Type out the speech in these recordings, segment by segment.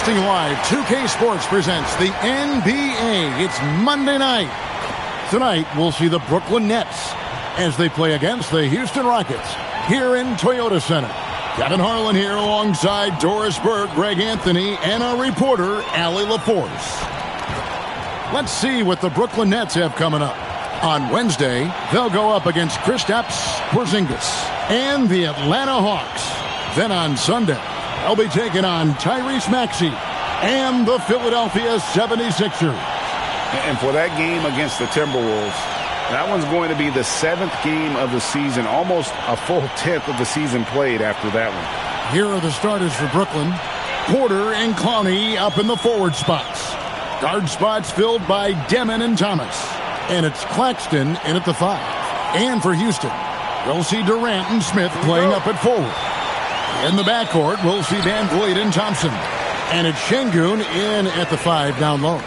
Broadcasting live, 2K Sports presents the NBA. It's Monday night. Tonight, we'll see the Brooklyn Nets as they play against the Houston Rockets here in Toyota Center. Kevin Harlan here alongside Doris Burke, Greg Anthony, and our reporter, Allie LaForce. Let's see what the Brooklyn Nets have coming up. On Wednesday, they'll go up against Kristaps Porzingis and the Atlanta Hawks. Then on Sunday, they'll be taking on Tyrese Maxey and the Philadelphia 76ers. And for that game against the Timberwolves, that one's going to be the 7th game of the season, almost a full 10th of the season played after that one. Here are the starters for Brooklyn. Porter and Clowney up in the forward spots. Guard spots filled by Demon and Thomas. And it's Claxton in at the 5. And for Houston, we'll see Durant and Smith playing up at forward. In the backcourt, we'll see Van Vliet and Thompson. And it's Şengün in at the 5 down low.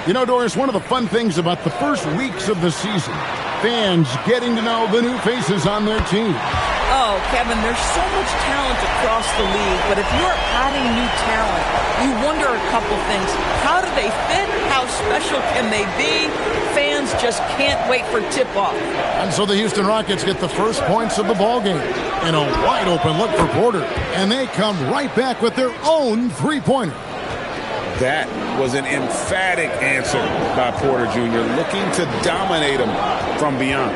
You know, Doris, one of the fun things about the first weeks of the season, fans getting to know the new faces on their team. Oh, Kevin, there's so much talent across the league, but if you're adding new talent, you wonder a couple things. How do they fit? How special can they be? Fans just can't wait for tip-off. And so the Houston Rockets get the first points of the ballgame in a wide-open look for Porter. And they come right back with their own three-pointer. That was an emphatic answer by Porter Jr., looking to dominate him from beyond.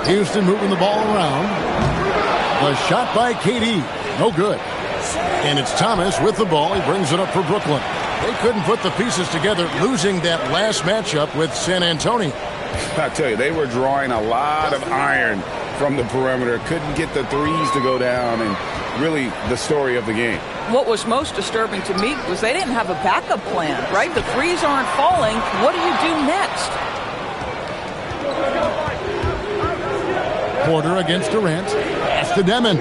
Houston moving the ball around. A shot by KD. No good. And it's Thomas with the ball. He brings it up for Brooklyn. They couldn't put the pieces together, losing that last matchup with San Antonio. I tell you, they were drawing a lot of iron from the perimeter. Couldn't get the threes to go down, and really the story of the game. What was most disturbing to me was they didn't have a backup plan, right? The threes aren't falling. What do you do next? Porter against Durant. Pass to Demon.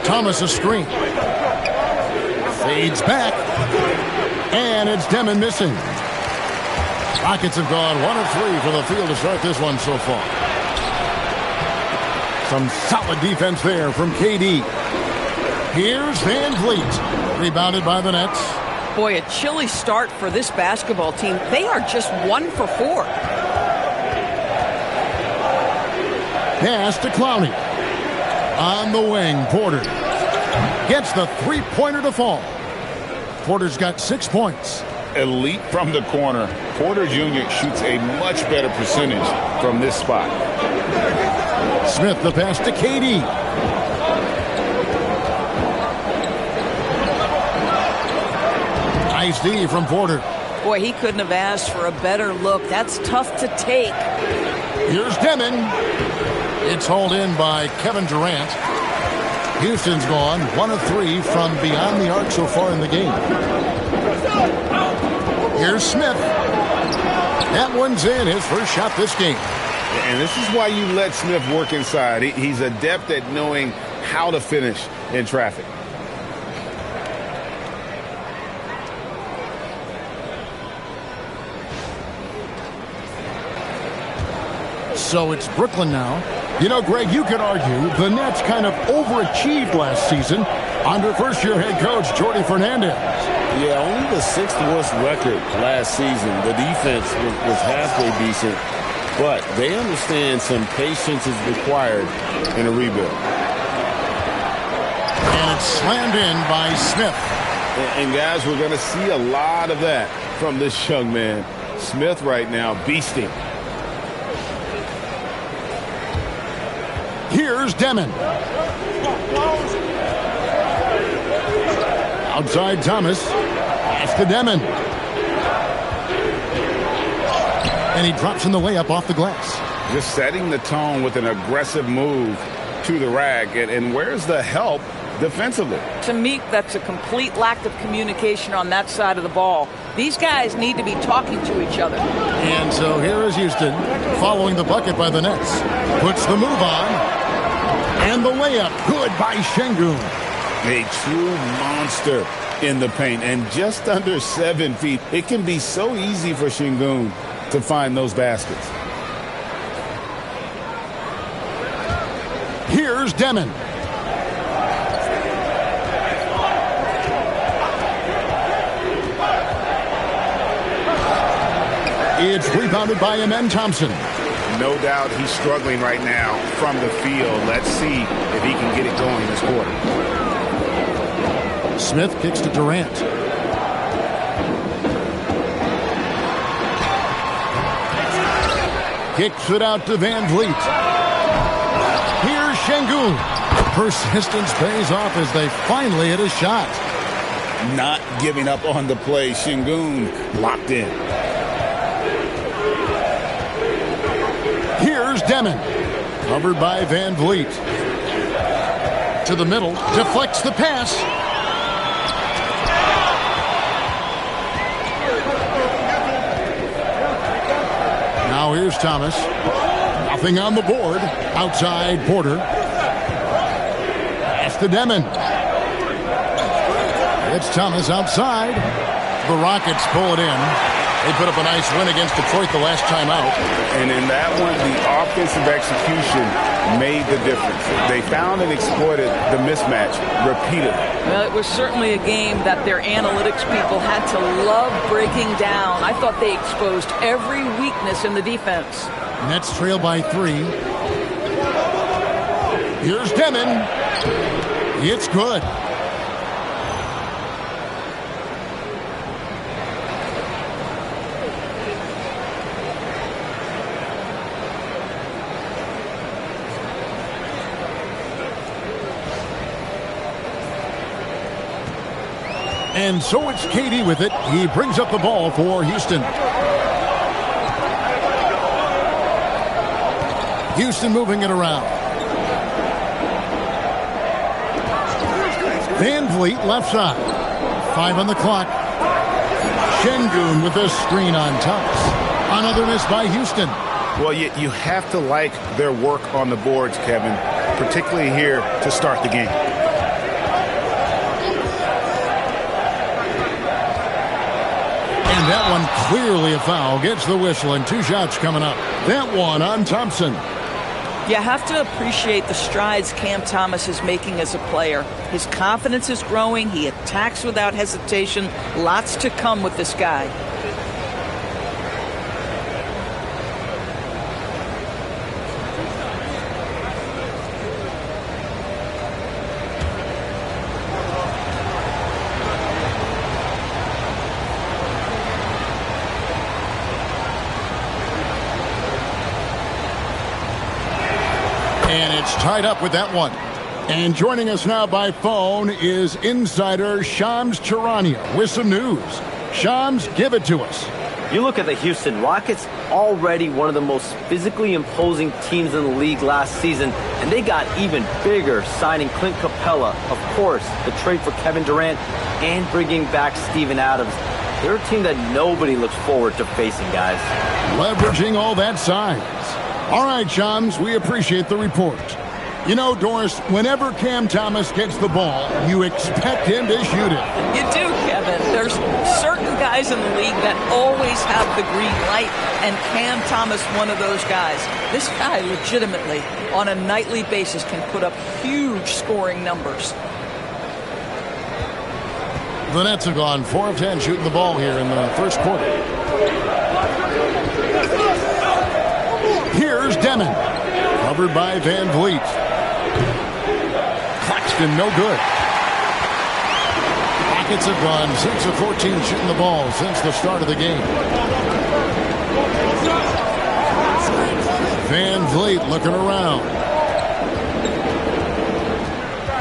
Thomas a screen. Fades back. And it's Demon missing. Rockets have gone 1 of 3 for the field to start this one so far. Some solid defense there from KD. Here's Van Vliet. Rebounded by the Nets. Boy, a chilly start for this basketball team. They are just 1 for 4. Pass to Clowney. On the wing, Porter gets the three-pointer to fall. Porter's got 6 points. Elite from the corner. Porter Jr. shoots a much better percentage from this spot. Smith the pass to KD. Nice D from Porter. Boy, he couldn't have asked for a better look. That's tough to take. Here's Demon. It's hauled in by Kevin Durant. Houston's gone 1 of 3 from beyond the arc so far in the game. Here's Smith. That one's in, his first shot this game. And this is why you let Smith work inside. He's adept at knowing how to finish in traffic. So it's Brooklyn now. You know, Greg, you could argue the Nets kind of overachieved last season under first-year head coach Jordi Fernandez. Yeah, only the 6th worst record last season. The defense was halfway decent, but they understand some patience is required in a rebuild. And it's slammed in by Smith. And guys, we're going to see a lot of that from this young man. Smith right now beasting. Here's Demon. Outside Thomas. Pass to Demon. And he drops in the layup off the glass. Just setting the tone with an aggressive move to the rack. And where's the help defensively? To me, that's a complete lack of communication on that side of the ball. These guys need to be talking to each other. And so here is Houston following the bucket by the Nets. Puts the move on. And the layup, good by Şengün. A true monster in the paint, and just under 7 feet. It can be so easy for Şengün to find those baskets. Here's Demon. rebounded by Amen Thompson. No doubt he's struggling right now from the field. Let's see if he can get it going this quarter. Smith kicks to Durant. Kicks it out to Van Vliet. Here's Şengün. Persistence pays off as they finally hit a shot. Not giving up on the play. Şengün locked in. Here's Demon. Covered by Van Vliet. To the middle. Deflects the pass. Now here's Thomas. Nothing on the board. Outside Porter. Pass to Demon. It's Thomas outside. The Rockets pull it in. They put up a nice win against Detroit the last time out. And in that one, the offensive execution made the difference. They found and exploited the mismatch repeatedly. Well, it was certainly a game that their analytics people had to love breaking down. I thought they exposed every weakness in the defense. Nets trail by 3. Here's Demon. It's good. And so it's KD with it. He brings up the ball for Houston. Houston moving it around. Van Vliet left side. 5 on the clock. Şengün with a screen on Thomas. Another miss by Houston. Well, you have to like their work on the boards, Kevin, particularly here to start the game. And that one clearly a foul. Gets the whistle and 2 shots coming up. That one on Thompson. You have to appreciate the strides Cam Thomas is making as a player. His confidence is growing. He attacks without hesitation. Lots to come with this guy. And it's tied up with that one. And joining us now by phone is insider Shams Charania with some news. Shams, give it to us. You look at the Houston Rockets, already one of the most physically imposing teams in the league last season, and they got even bigger signing Clint Capella, of course, the trade for Kevin Durant, and bringing back Steven Adams. They're a team that nobody looks forward to facing, guys. Leveraging all that size. All right, Shams, we appreciate the report. You know, Doris, whenever Cam Thomas gets the ball, you expect him to shoot it. You do, Kevin. There's certain guys in the league that always have the green light, and Cam Thomas, one of those guys. This guy legitimately, on a nightly basis, can put up huge scoring numbers. The Nets have gone 4 of 10 shooting the ball here in the first quarter. Here's Demon. Covered by Van Vliet. Claxton, no good. Rockets have gone 6 of 14 shooting the ball since the start of the game. Van Vliet looking around.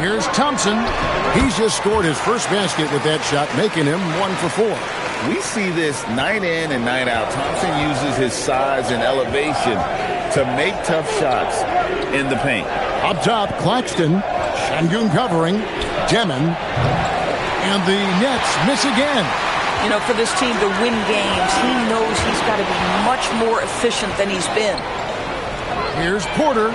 Here's Thompson. He's just scored his first basket with that shot, making him 1 for 4. We see this night in and night out. Thompson uses his size and elevation to make tough shots in the paint. Up top, Claxton. Şengün covering. Demon. And the Nets miss again. You know, for this team to win games, he knows he's got to be much more efficient than he's been. Here's Porter.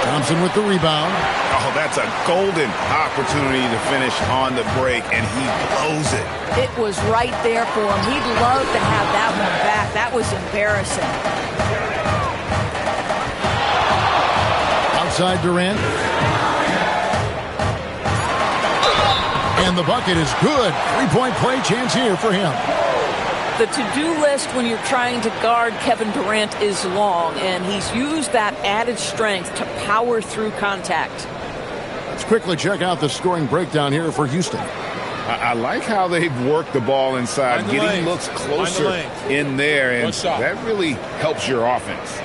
Thompson with the rebound. Oh, that's a golden opportunity to finish on the break, and he blows it. It was right there for him. He'd love to have that one back. That was embarrassing. Outside Durant. And the bucket is good. 3-point play chance here for him. The to-do list when you're trying to guard Kevin Durant is long, and he's used that added strength to power through contact. Let's quickly check out the scoring breakdown here for Houston. I like how they've worked the ball inside, getting looks closer in there, and that really helps your offense.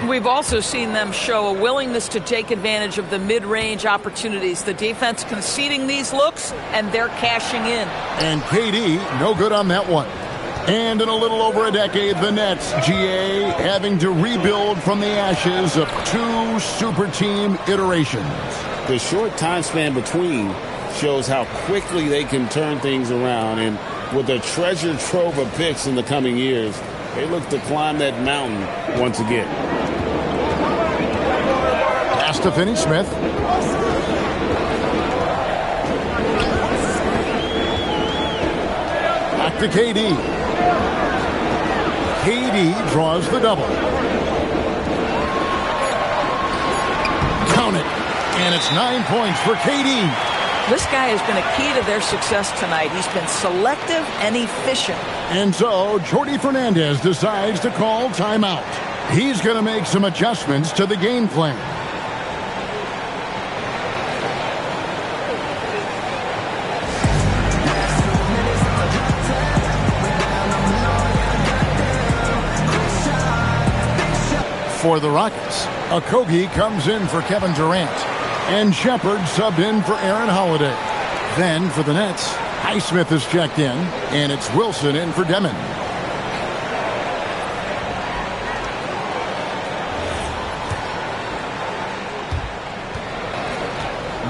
We've also seen them show a willingness to take advantage of the mid-range opportunities. The defense conceding these looks, and they're cashing in. And KD, no good on that one. And in a little over a decade, the Nets, GA, having to rebuild from the ashes of 2 super team iterations. The short time span between shows how quickly they can turn things around. And with a treasure trove of picks in the coming years, they look to climb that mountain once again. Pass to Finney-Smith. Back to KD. KD draws the double. Count it. And it's 9 points for KD. This guy has been a key to their success tonight. He's been selective and efficient. And so Jordi Fernandez decides to call timeout. He's going to make some adjustments to the game plan. For the Rockets, Okogie comes in for Kevin Durant, and Shepard subbed in for Aaron Holiday. Then for the Nets, Highsmith is checked in, and it's Wilson in for Demon.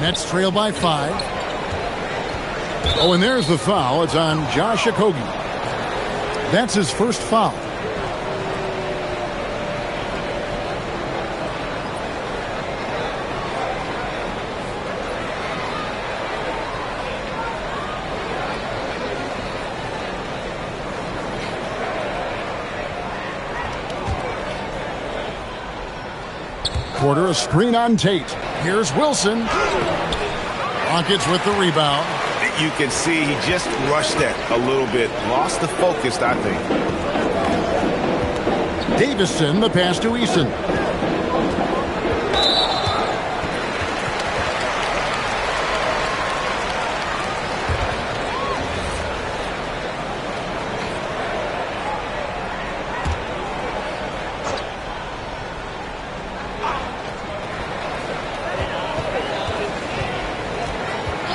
Nets trail by 5. Oh, and there's the foul. It's on Josh Okogie. That's his first foul. Porter, a screen on Tate. Here's Wilson. Rockets with the rebound. You can see he just rushed that a little bit. Lost the focus, I think. Davison, the pass to Eason.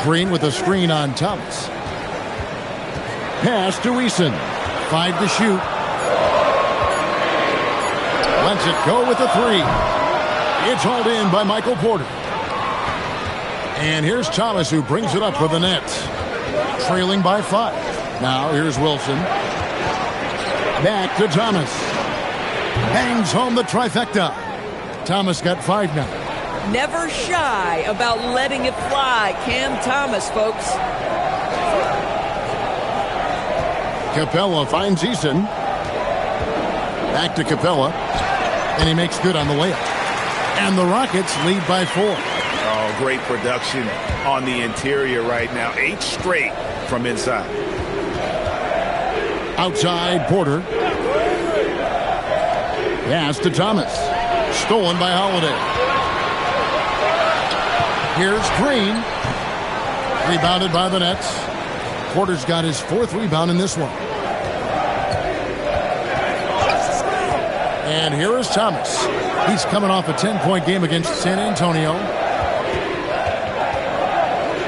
Green with a screen on Thomas. Pass to Eason. 5 to shoot. Lets it go with a 3. It's hauled in by Michael Porter. And here's Thomas, who brings it up for the Nets. Trailing by 5. Now here's Wilson. Back to Thomas. Bangs home the trifecta. Thomas got 5 now. Never shy about letting it fly. Cam Thomas, folks. Capella finds Eason. Back to Capella. And he makes good on the layup. And the Rockets lead by 4. Oh, great production on the interior right now. 8 straight from inside. Outside, Porter. Pass to Thomas. Stolen by Holiday. Here's Green. Rebounded by the Nets. Porter's got his 4th rebound in this one. And here is Thomas. He's coming off a 10-point game against San Antonio.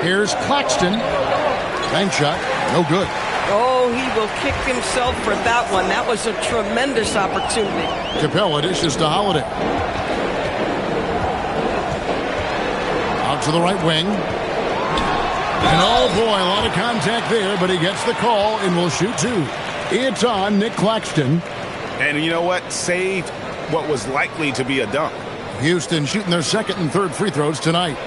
Here's Claxton. Bank shot. No good. Oh, he will kick himself for that one. That was a tremendous opportunity. Capella dishes to Holiday. Out to the right wing. And oh boy, a lot of contact there, but he gets the call and will shoot 2. It's on Nick Claxton. And you know what? Saved what was likely to be a dunk. Houston shooting their 2nd and 3rd free throws tonight.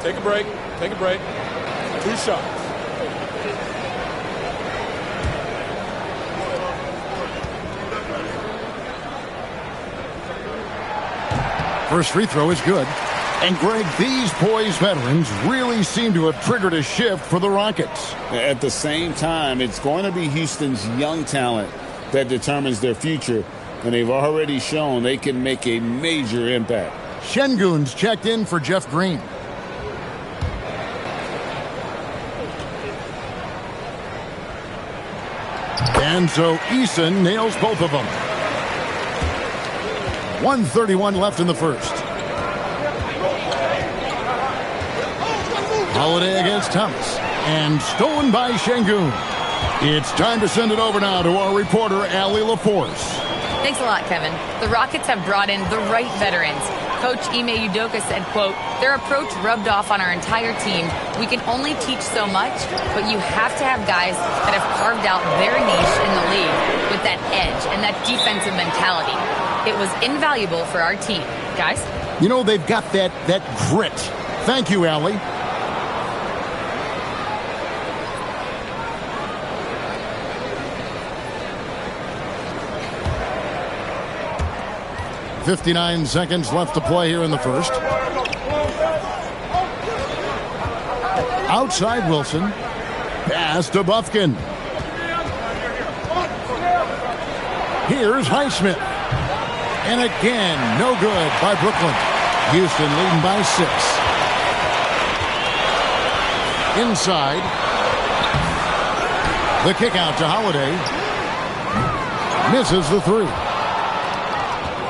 Take a break. Take a break. 2 shots. First free throw is good. And, Greg, these poised veterans really seem to have triggered a shift for the Rockets. At the same time, it's going to be Houston's young talent that determines their future, and they've already shown they can make a major impact. Şengün's checked in for Jeff Green. And so Eason nails both of them. 1:31 left in the first. Holiday against Thomas. And stolen by Şengün. It's time to send it over now to our reporter, Allie LaForce. Thanks a lot, Kevin. The Rockets have brought in the right veterans. Coach Ime Udoka said, quote, "Their approach rubbed off on our entire team. We can only teach so much, but you have to have guys that have carved out their niche in the league with that edge and that defensive mentality. It was invaluable for our team." Guys? You know, they've got that grit. Thank you, Allie. .59 seconds left to play here in the first. Outside Wilson. Pass to Bufkin. Here's Highsmith. And again, no good by Brooklyn. Houston leading by 6. Inside. The kick out to Holiday. Misses the 3.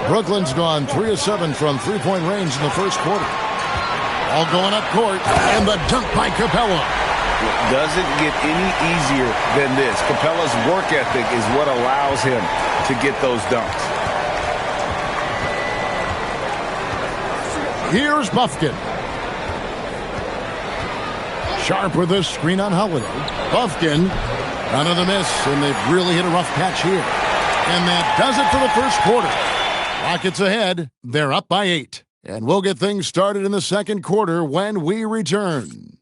Brooklyn's gone 3 of 7 from three-point range in the first quarter. All going up court, and the dunk by Capella. It doesn't get any easier than this. Capella's work ethic is what allows him to get those dunks. Here's Bufkin. Sharp with a screen on Holiday. Bufkin, another miss, and they've really hit a rough patch here. And that does it for the first quarter. Rockets ahead. They're up by 8. And we'll get things started in the second quarter when we return.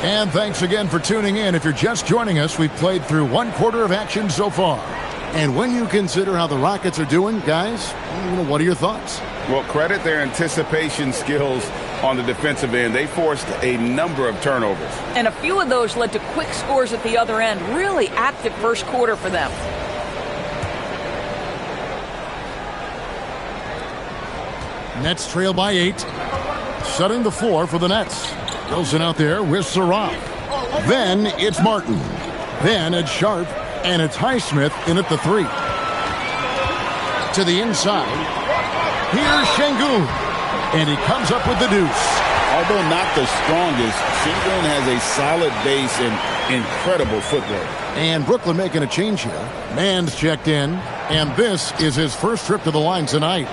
And thanks again for tuning in. If you're just joining us, we've played through one quarter of action so far. And when you consider how the Rockets are doing, guys, what are your thoughts? Well, credit their anticipation skills on the defensive end. They forced a number of turnovers. And a few of those led to quick scores at the other end. Really active first quarter for them. Nets trail by 8. Setting the floor for the Nets. Wilson out there with Saraf. Then it's Martin. Then it's Sharp. And it's Highsmith in at the 3. To the inside. Here's Şengün. And he comes up with the deuce. Although not the strongest, Şengün has a solid base and incredible footwork. And Brooklyn making a change here. Mann's checked in. And this is his first trip to the line tonight.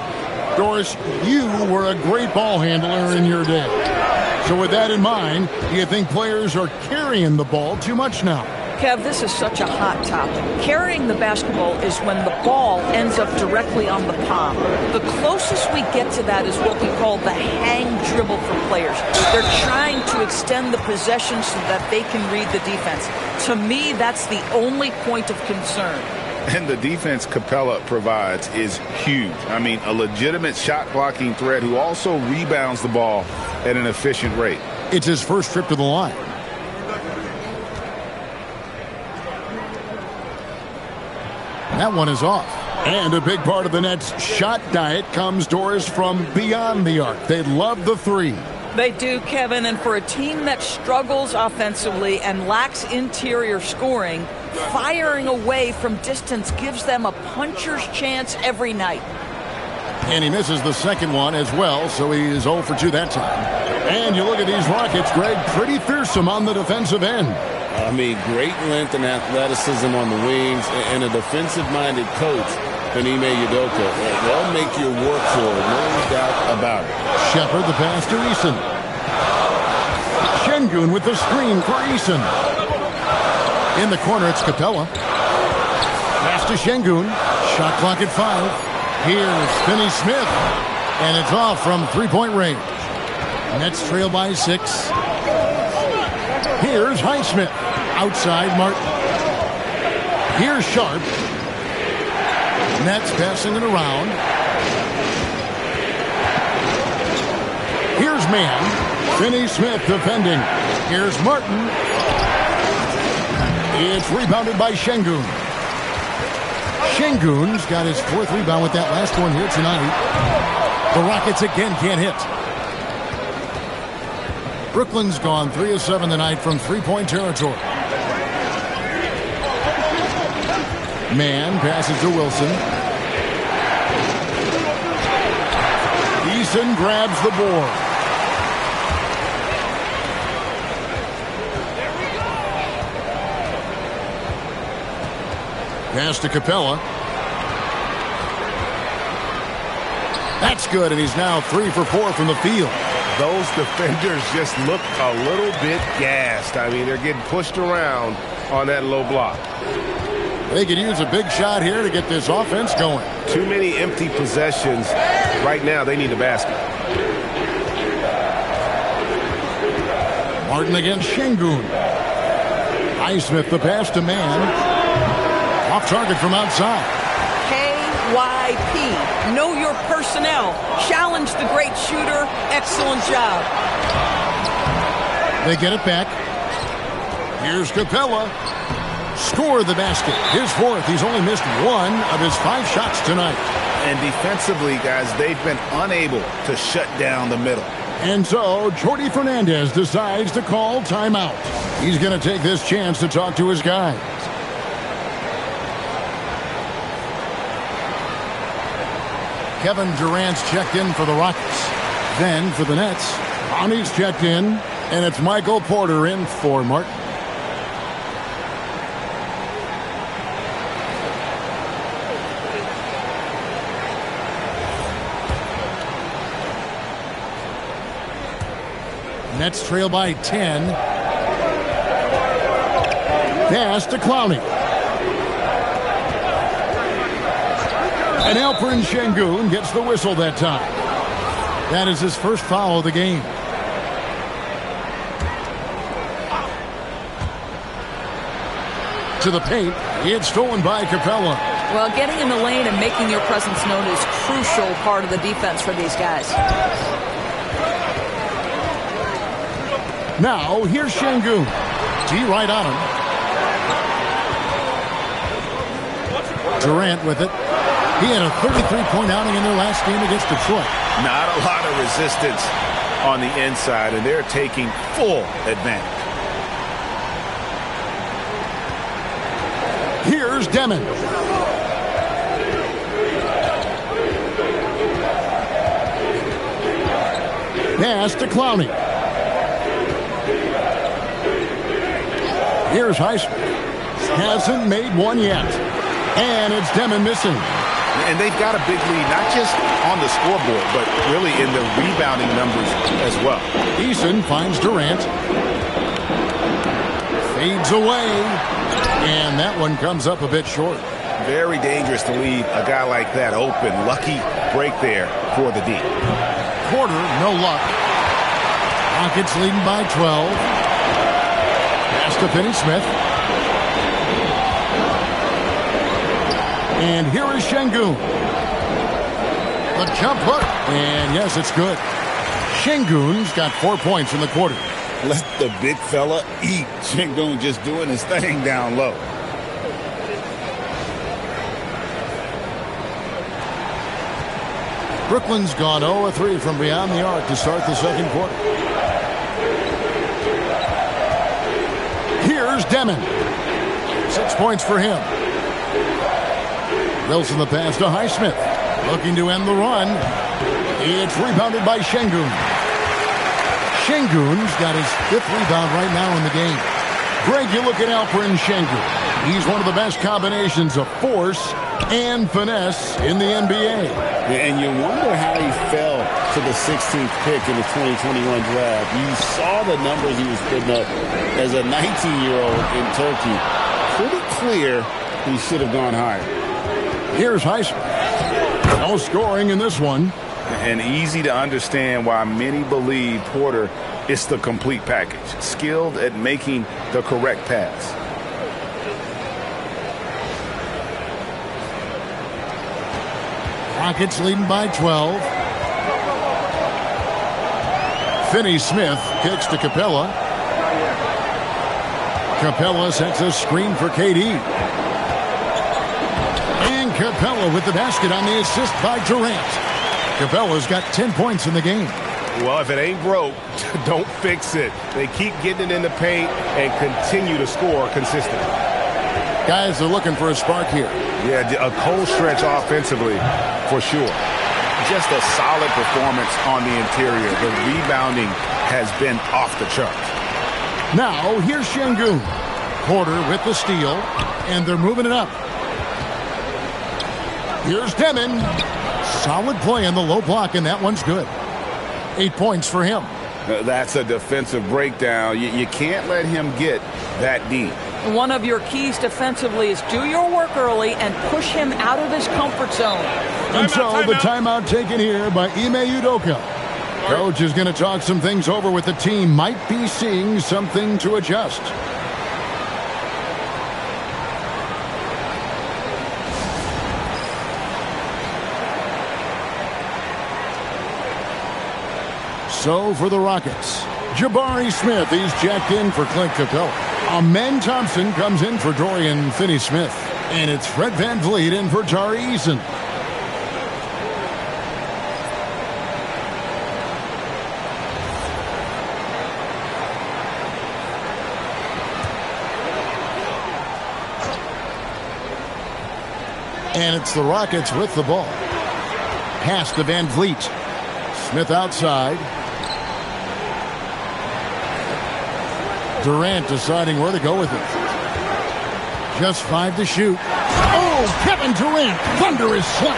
Doris, you were a great ball handler in your day. So with that in mind, do you think players are carrying the ball too much now? Kev, this is such a hot topic. Carrying the basketball is when the ball ends up directly on the palm. The closest we get to that is what we call the hang dribble for players. They're trying to extend the possession so that they can read the defense. To me, that's the only point of concern. And the defense Capella provides is huge. I mean, a legitimate shot-blocking threat who also rebounds the ball at an efficient rate. It's his first trip to the line. That one is off. And a big part of the Nets' shot diet comes, Doris, from beyond the arc. They love the 3. They do, Kevin, and for a team that struggles offensively and lacks interior scoring, firing away from distance gives them a puncher's chance every night. And he misses the second one as well, so he is 0 for 2 that time. And you look at these Rockets, Greg, pretty fearsome on the defensive end. I mean, great length and athleticism on the wings, and a defensive-minded coach, Ime Udoka. They'll make you work for it, no doubt about it. Shepard, the pass to Eason. Şengün with the screen for Eason. In the corner, it's Capella. Pass to Şengün. Shot clock at 5. Here's Finney-Smith, and it's off from three-point range. Nets trail by 6. Here's Highsmith. Outside Martin. Here's Sharp. Nets passing it around. Here's Mann. Finney-Smith defending. Here's Martin. It's rebounded by Şengün. Şengün's got his 4th rebound with that last one here tonight. The Rockets again can't hit. Brooklyn's gone 3 of 7 tonight from three-point territory. Mann passes to Wilson. Eason grabs the board. Pass to Capella. That's good, and he's now 3 for 4 from the field. Those defenders just look a little bit gassed. I mean, they're getting pushed around on that low block. They could use a big shot here to get this offense going. Too many empty possessions. Right now, they need a basket. Martin against Şengün. Highsmith the pass to Mann. Off target from outside. KYP. Know your personnel. Challenge the great shooter. Excellent job. They get it back. Here's Capella. Score the basket. His 4th. He's only missed 1 of his 5 shots tonight. And defensively, guys, they've been unable to shut down the middle. And so, Jordi Fernandez decides to call timeout. He's going to take this chance to talk to his guys. Kevin Durant's checked in for the Rockets. Then, for the Nets, Ronnie's checked in, and it's Michael Porter in for Martin. Nets trail by 10. Pass to Clowney. And Alperen Şengün gets the whistle that time. That is his first foul of the game. To the paint. It's stolen by Capella. Well, getting in the lane and making your presence known is a crucial part of the defense for these guys. Now, here's Şengün. D right on him. Durant with it. He had a 33-point outing in their last game against Detroit. Not a lot of resistance on the inside, and they're taking full advantage. Here's Demon. Pass to Clowney. Here's Highsmith. Hasn't made one yet. And it's Demon missing. And they've got a big lead, not just on the scoreboard, but really in the rebounding numbers as well. Eason finds Durant. Fades away. And that one comes up a bit short. Very dangerous to leave a guy like that open. Lucky break there for the D. Porter, no luck. Rockets leading by 12. Pass to Finney-Smith. And here is Şengün. The jump hook. And yes, it's good. Şengün's got 4 points in the quarter. Let the big fella eat. Şengün just doing his thing down low. Brooklyn's gone 0-3 from beyond the arc to start the second quarter. Here's Demon. 6 points for him. Wilson the pass to Highsmith. Looking to end the run. It's rebounded by Şengün. Şengün's got his 5th rebound right now in the game. Greg, you look at Alperen Şengün. He's one of the best combinations of force and finesse in the NBA. And you wonder how he fell to the 16th pick in the 2021 draft. You saw the numbers he was putting up as a 19-year-old in Turkey. Pretty clear he should have gone higher. Here's Highsmith. No scoring in this one. And easy to understand why many believe Porter is the complete package. Skilled at making the correct pass. Rockets leading by 12. Finney-Smith kicks to Capella. Capella sets a screen for KD. And Capella with the basket on the assist by Durant. Capella's got 10 points in the game. Well, if it ain't broke, don't fix it. They keep getting it in the paint and continue to score consistently. Guys are looking for a spark here. Yeah, a cold stretch offensively for sure. Just a solid performance on the interior. The rebounding has been off the charts. Now, here's Şengün. Porter with the steal, and they're moving it up. Here's Demon. Solid play on the low block, and that one's good. 8 points for him. That's a defensive breakdown. You can't let him get that deep. One of your keys defensively is do your work early and push him out of his comfort zone. And so the timeout taken here by Ime Udoka. Coach is going to talk some things over with the team. Might be seeing something to adjust. So for the Rockets, Jabari Smith, he's jacked in for Clint Capella. Amen Thompson comes in for Dorian Finney-Smith. And it's Fred VanVleet in for Tari Eason. And it's the Rockets with the ball. Pass to VanVleet. Smith outside. Durant deciding where to go with it. Just 5 to shoot. Oh, Kevin Durant, thunderous slam.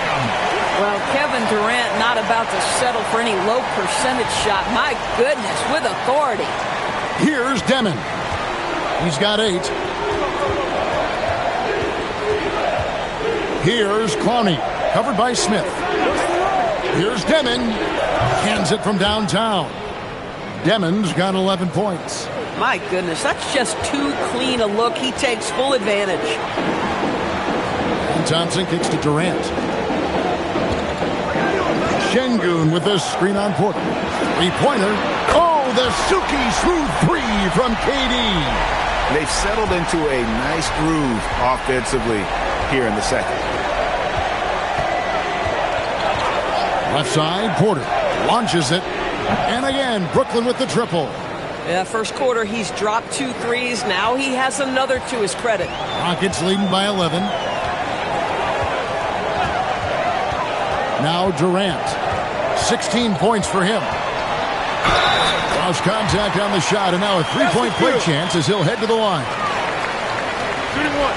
Well, Kevin Durant not about to settle for any low percentage shot. My goodness, with authority. Here's Demon. He's got 8. Here's Clowney, covered by Smith. Here's Demon. Hands it from downtown. Demon's got 11 points. My goodness, that's just too clean a look. He takes full advantage. And Thompson kicks to Durant. Şengün with the screen on Porter. Three-pointer. Oh, the silky smooth 3 from KD. They've settled into a nice groove offensively here in the second. Left side, Porter launches it. And again, Brooklyn with the triple. Yeah, first quarter, he's dropped 2 threes. Now he has another to his credit. Rockets leading by 11. Now Durant. 16 points for him. Lost contact on the shot, and now a three-point play chance as he'll head to the line. Shooting 1.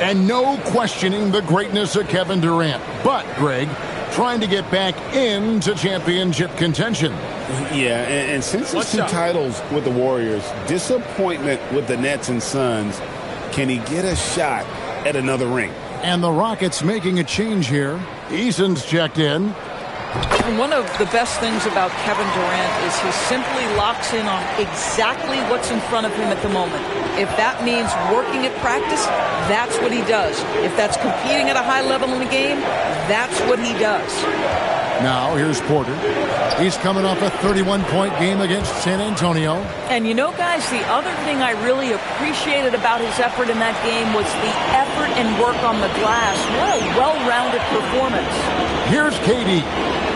And no questioning the greatness of Kevin Durant. But, Greg, trying to get back into championship contention. Yeah, and since his 2 titles with the Warriors, disappointment with the Nets and Suns, can he get a shot at another ring? And the Rockets making a change here. Eason's checked in. And one of the best things about Kevin Durant is he simply locks in on exactly what's in front of him at the moment. If that means working at practice, that's what he does. If that's competing at a high level in the game, that's what he does. Now, here's Porter. He's coming off a 31-point game against San Antonio. And you know, guys, the other thing I really appreciated about his effort in that game was the effort and work on the glass. What a well-rounded performance. Here's KD.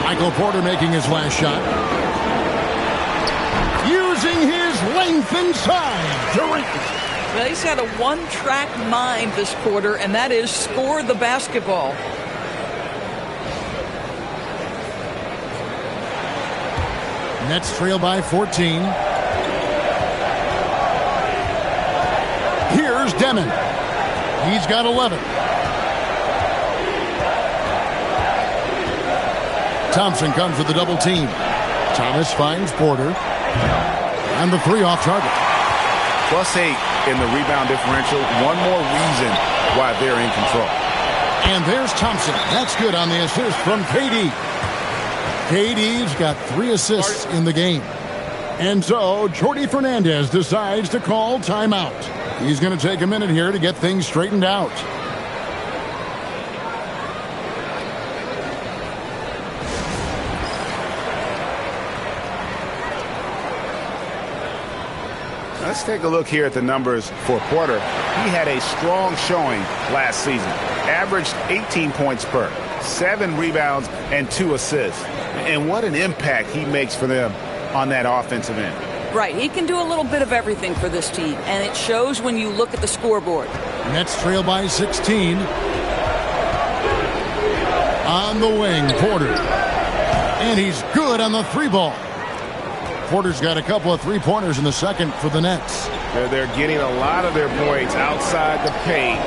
Michael Porter making his last shot. Using his length inside. Durant. Well, he's had a one-track mind this quarter, and that is score the basketball. Nets trail by 14. Here's Demon. He's got 11. Thompson comes with the double team. Thomas finds Porter. And the 3 off target. +8 in the rebound differential. One more reason why they're in control. And there's Thompson. That's good on the assist from KD. KD's got 3 assists in the game. And so Jordi Fernandez decides to call timeout. He's going to take a minute here to get things straightened out. Let's take a look here at the numbers for Porter. He had a strong showing last season. Averaged 18 points per, 7 rebounds, and 2 assists. And what an impact he makes for them on that offensive end. Right, he can do a little bit of everything for this team, and it shows when you look at the scoreboard. Nets trail by 16. On the wing, Porter. And he's good on the 3-ball. Porter's got a couple of 3-pointers in the second for the Nets. They're getting a lot of their points outside the paint.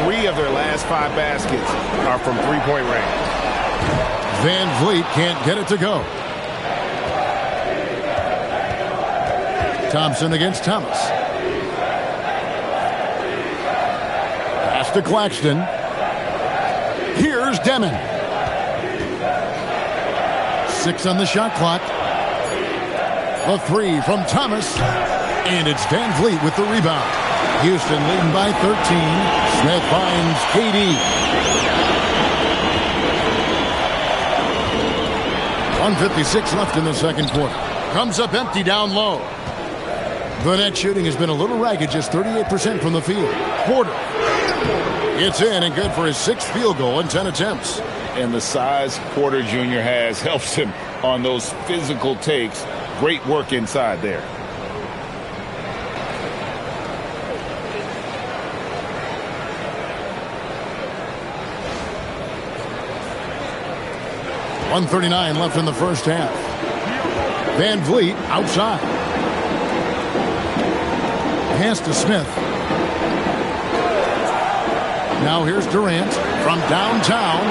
3 of their last 5 baskets are from 3-point range. Van Vliet can't get it to go. Thompson against Thomas. Pass to Claxton. Here's Demon. 6 on the shot clock. A 3 from Thomas. And it's Van Vliet with the rebound. Houston leading by 13. Smith finds KD. 1:56 left in the second quarter. Comes up empty down low. The net shooting has been a little ragged, just 38% from the field. Porter. It's in and good for his 6th field goal in 10 attempts. And the size Porter Jr. has helps him on those physical takes. Great work inside there. .139 left in the first half. Van Vliet outside. Pass to Smith. Now here's Durant from downtown.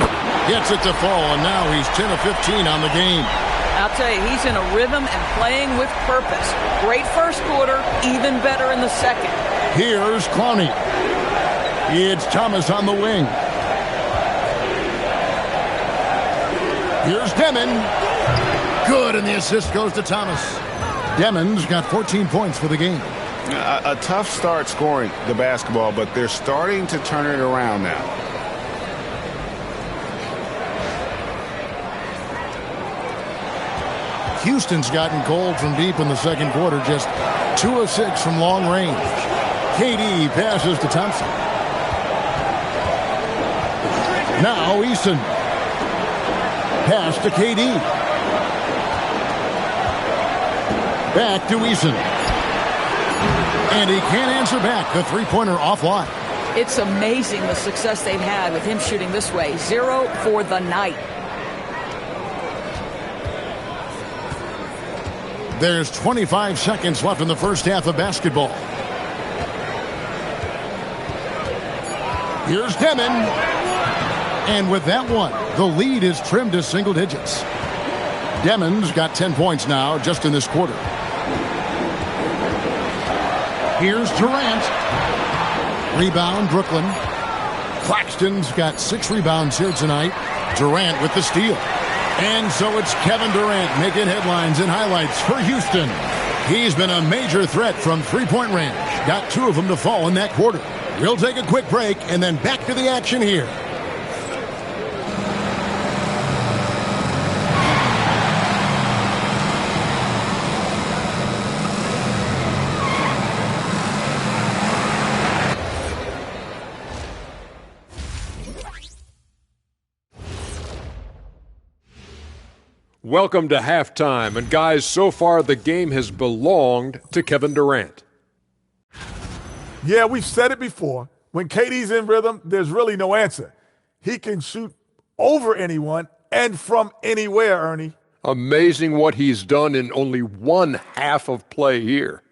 Gets it to fall, and now he's 10 of 15 on the game. I'll tell you, he's in a rhythm and playing with purpose. Great first quarter, even better in the second. Here's Clowney. It's Thomas on the wing. Here's Demon. Good, and the assist goes to Thomas. Demon's got 14 points for the game. A tough start scoring the basketball, but they're starting to turn it around now. Houston's gotten cold from deep in the second quarter, just 2 of 6 from long range. KD passes to Thompson. Now Eason. Pass to KD. Back to Eason. And he can't answer back. The 3-pointer offline. It's amazing the success they've had with him shooting this way. 0 for the night. There's 25 seconds left in the first half of basketball. Here's Demon. And with that one, the lead is trimmed to single digits. Demon's got 10 points now just in this quarter. Here's Durant. Rebound, Brooklyn. Claxton's got 6 rebounds here tonight. Durant with the steal. And so it's Kevin Durant making headlines and highlights for Houston. He's been a major threat from 3-point range. Got 2 of them to fall in that quarter. We'll take a quick break and then back to the action here. Welcome to halftime, and guys, so far the game has belonged to Kevin Durant. Yeah, we've said it before. When KD's in rhythm, there's really no answer. He can shoot over anyone and from anywhere, Ernie. Amazing what he's done in only one half of play here.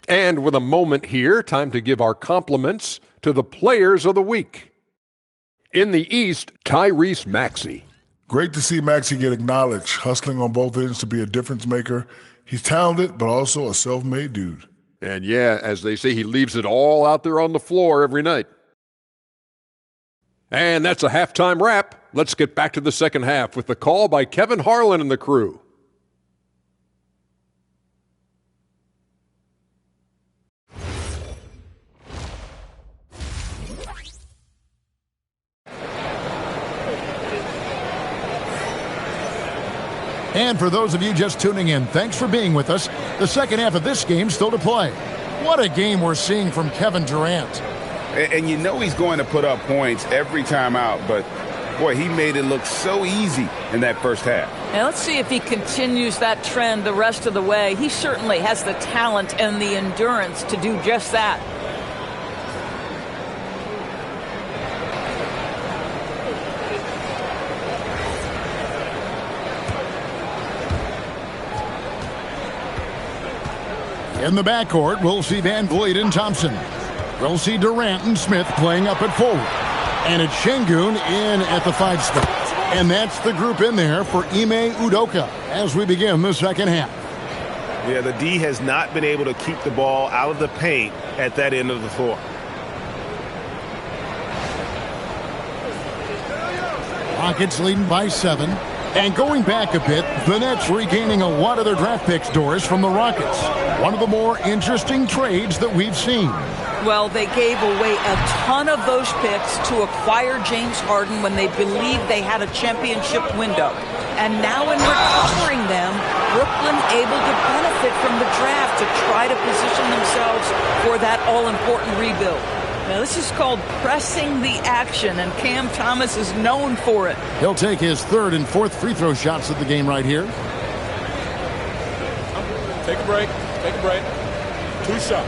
And with a moment here, time to give our compliments to the players of the week. In the East, Tyrese Maxey. Great to see Maxey get acknowledged, hustling on both ends to be a difference maker. He's talented, but also a self-made dude. And yeah, as they say, he leaves it all out there on the floor every night. And that's a halftime wrap. Let's get back to the second half with the call by Kevin Harlan and the crew. And for those of you just tuning in, thanks for being with us. The second half of this game still to play. What a game we're seeing from Kevin Durant. And you know he's going to put up points every time out, but boy, he made it look so easy in that first half. Now let's see if he continues that trend the rest of the way. He certainly has the talent and the endurance to do just that. In the backcourt, we'll see Van Vliet and Thompson. We'll see Durant and Smith playing up at forward. And it's Şengün in at the 5 spot. And that's the group in there for Ime Udoka as we begin the second half. Yeah, the D has not been able to keep the ball out of the paint at that end of the floor. Rockets leading by 7. And going back a bit, the Nets regaining a lot of their draft picks, Doris, from the Rockets. One of the more interesting trades that we've seen. Well, they gave away a ton of those picks to acquire James Harden when they believed they had a championship window. And now in recovering them, Brooklyn able to benefit from the draft to try to position themselves for that all-important rebuild. Now, this is called pressing the action, and Cam Thomas is known for it. He'll take his third and fourth free throw shots of the game right here. Take a break. Take a break. 2 shots.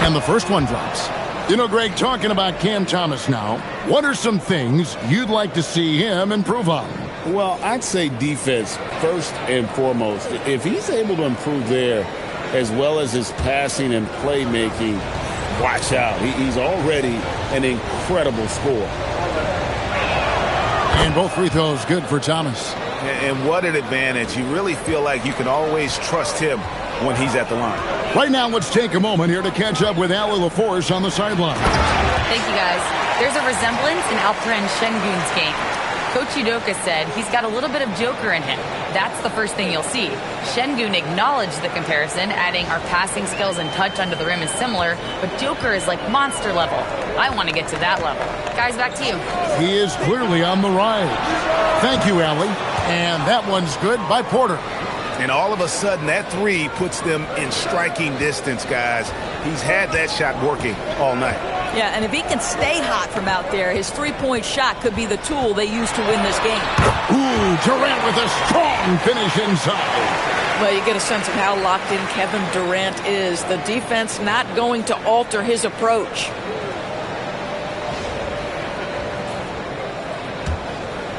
And the first one drops. You know, Greg, talking about Cam Thomas now, what are some things you'd like to see him improve on? Well, I'd say defense first and foremost. If he's able to improve there, as well as his passing and playmaking, watch out. He's already an incredible scorer. And both free throws good for Thomas. And what an advantage. You really feel like you can always trust him when he's at the line. Right now, let's take a moment here to catch up with Allie LaForce on the sideline. Thank you, guys. There's a resemblance in Alperen Şengün's game. Coach Udoka said he's got a little bit of Joker in him. That's the first thing you'll see. Şengün acknowledged the comparison, adding our passing skills and touch under the rim is similar, but Joker is like monster level. I want to get to that level. Guys, back to you. He is clearly on the rise. Thank you, Allie. And that one's good by Porter. And all of a sudden, that three puts them in striking distance, guys. He's had that shot working all night. Yeah, and if he can stay hot from out there, his three-point shot could be the tool they use to win this game. Ooh, Durant with a strong finish inside. Well, you get a sense of how locked in Kevin Durant is. The defense not going to alter his approach.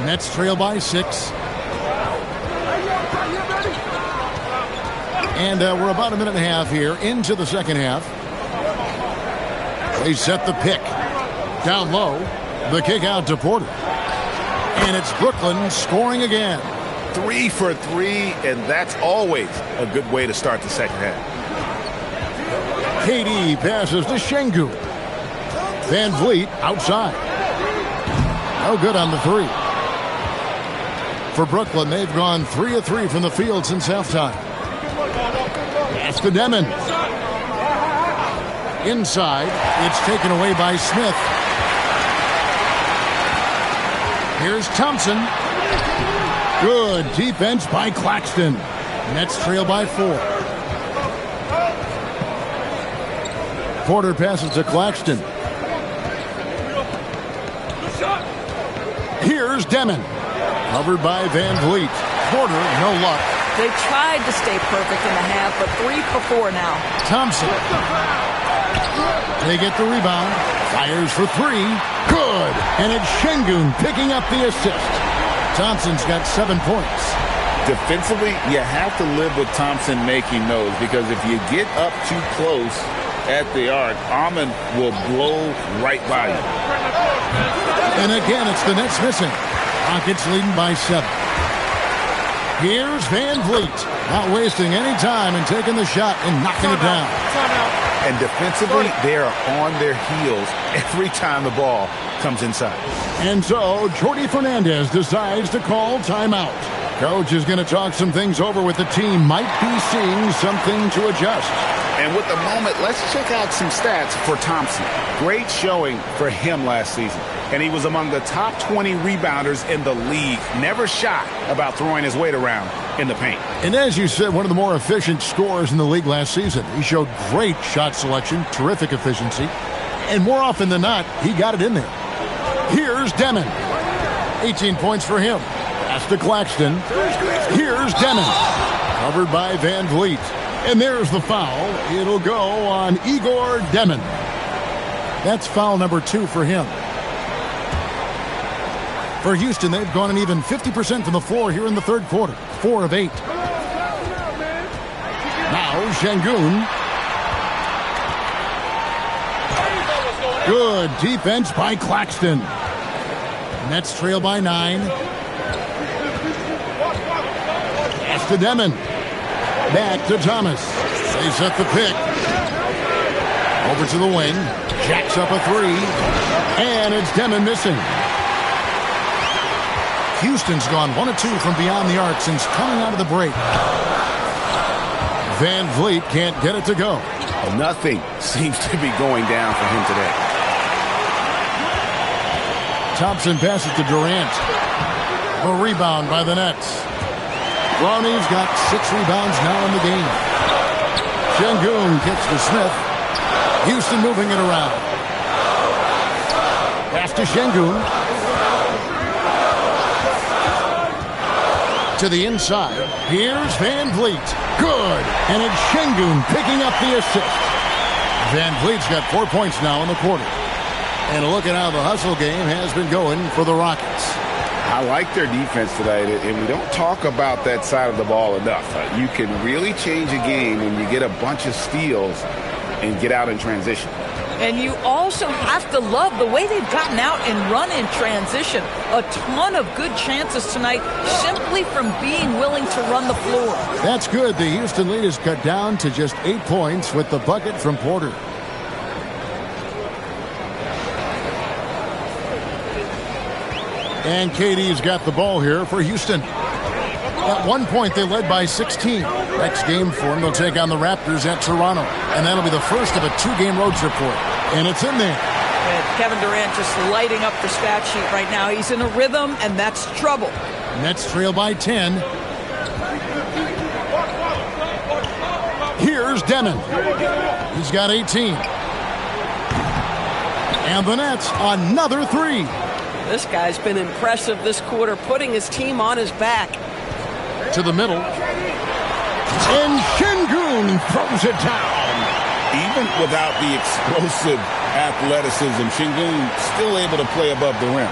Nets trail by 6. And we're about a minute and a half here into the second half. They set the pick. Down low. The kick out to Porter. And it's Brooklyn scoring again. 3 for 3, and that's always a good way to start the second half. KD passes to Şengün. Van Vliet outside. No good on the 3. For Brooklyn, they've gone 3 of 3 from the field since halftime. Pass to Demon. Inside, it's taken away by Smith. Here's Thompson. Good defense by Claxton. Nets trail by 4. Porter passes to Claxton. Here's Demon. Covered by Van Vliet. Porter, no luck. They tried to stay perfect in the half, but 3 for 4 now. Thompson. They get the rebound. Fires for 3. Good. And it's Şengün picking up the assist. Thompson's got 7 points. Defensively, you have to live with Thompson making those, because if you get up too close at the arc, Ahmed will blow right by you. And again, it's the Nets missing. Rockets leading by 7. Here's Van Vliet, not wasting any time and taking the shot and knocking it down. And defensively, they are on their heels every time the ball comes inside. And so, Jordi Fernandez decides to call timeout. Coach is going to talk some things over with the team. Might be seeing something to adjust. And with the moment, let's check out some stats for Thompson. Great showing for him last season. And he was among the top 20 rebounders in the league. Never shy about throwing his weight around in the paint. And as you said, one of the more efficient scorers in the league last season. He showed great shot selection, terrific efficiency. And more often than not, he got it in there. Here's Demon. 18 points for him. Pass to Claxton. Here's Demon. Covered by Van Vliet. And there's the foul. It'll go on Igor Demon. That's foul number 2 for him. For Houston, they've gone an even 50% from the floor here in the third quarter. 4 of 8. Now, Şengün. Good defense by Claxton. Nets trail by 9. Pass to Demon. Back to Thomas. They set the pick. Over to the wing. Jacks up a 3. And it's Demon missing. Houston's gone 1 of 2 from beyond the arc since coming out of the break. Van Vliet can't get it to go. Nothing seems to be going down for him today. Thompson passes to Durant. A rebound by the Nets. Brownie's got 6 rebounds now in the game. Şengün gets to Smith. Houston moving it around. Pass to Şengün. To the inside. Here's Van Vliet. Good. And it's Şengün picking up the assist. Van Vliet's got 4 points now in the quarter. And a look at how the hustle game has been going for the Rockets. I like their defense today, and we don't talk about that side of the ball enough. You can really change a game when you get a bunch of steals and get out in transition. And you also have to love the way they've gotten out and run in transition. A ton of good chances tonight simply from being willing to run the floor. That's good. The Houston lead is cut down to just 8 points with the bucket from Porter. And KD's got the ball here for Houston. At one point, they led by 16. Next game for them, they'll take on the Raptors at Toronto. And that'll be the first of a 2-game road trip for it. And it's in there. And Kevin Durant just lighting up the stat sheet right now. He's in a rhythm, and that's trouble. Nets trail by 10. Here's Demon. He's got 18. And the Nets, another 3. This guy's been impressive this quarter, putting his team on his back. To the middle. And Şengün throws it down. Even without the explosive athleticism, Şengün still able to play above the rim.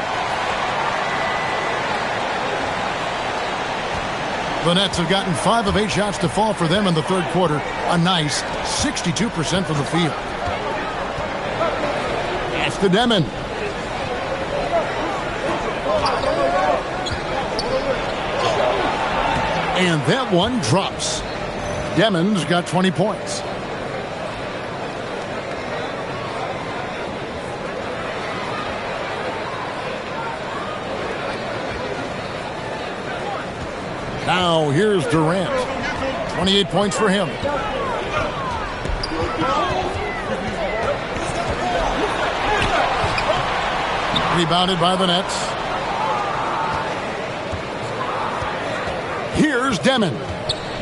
The Nets have gotten 5 of 8 shots to fall for them in the third quarter. A nice 62% from the field. Pass to Demon. And that one drops. Demon's got 20 points. Now here's Durant. 28 points for him. Rebounded by the Nets. Here's Demon.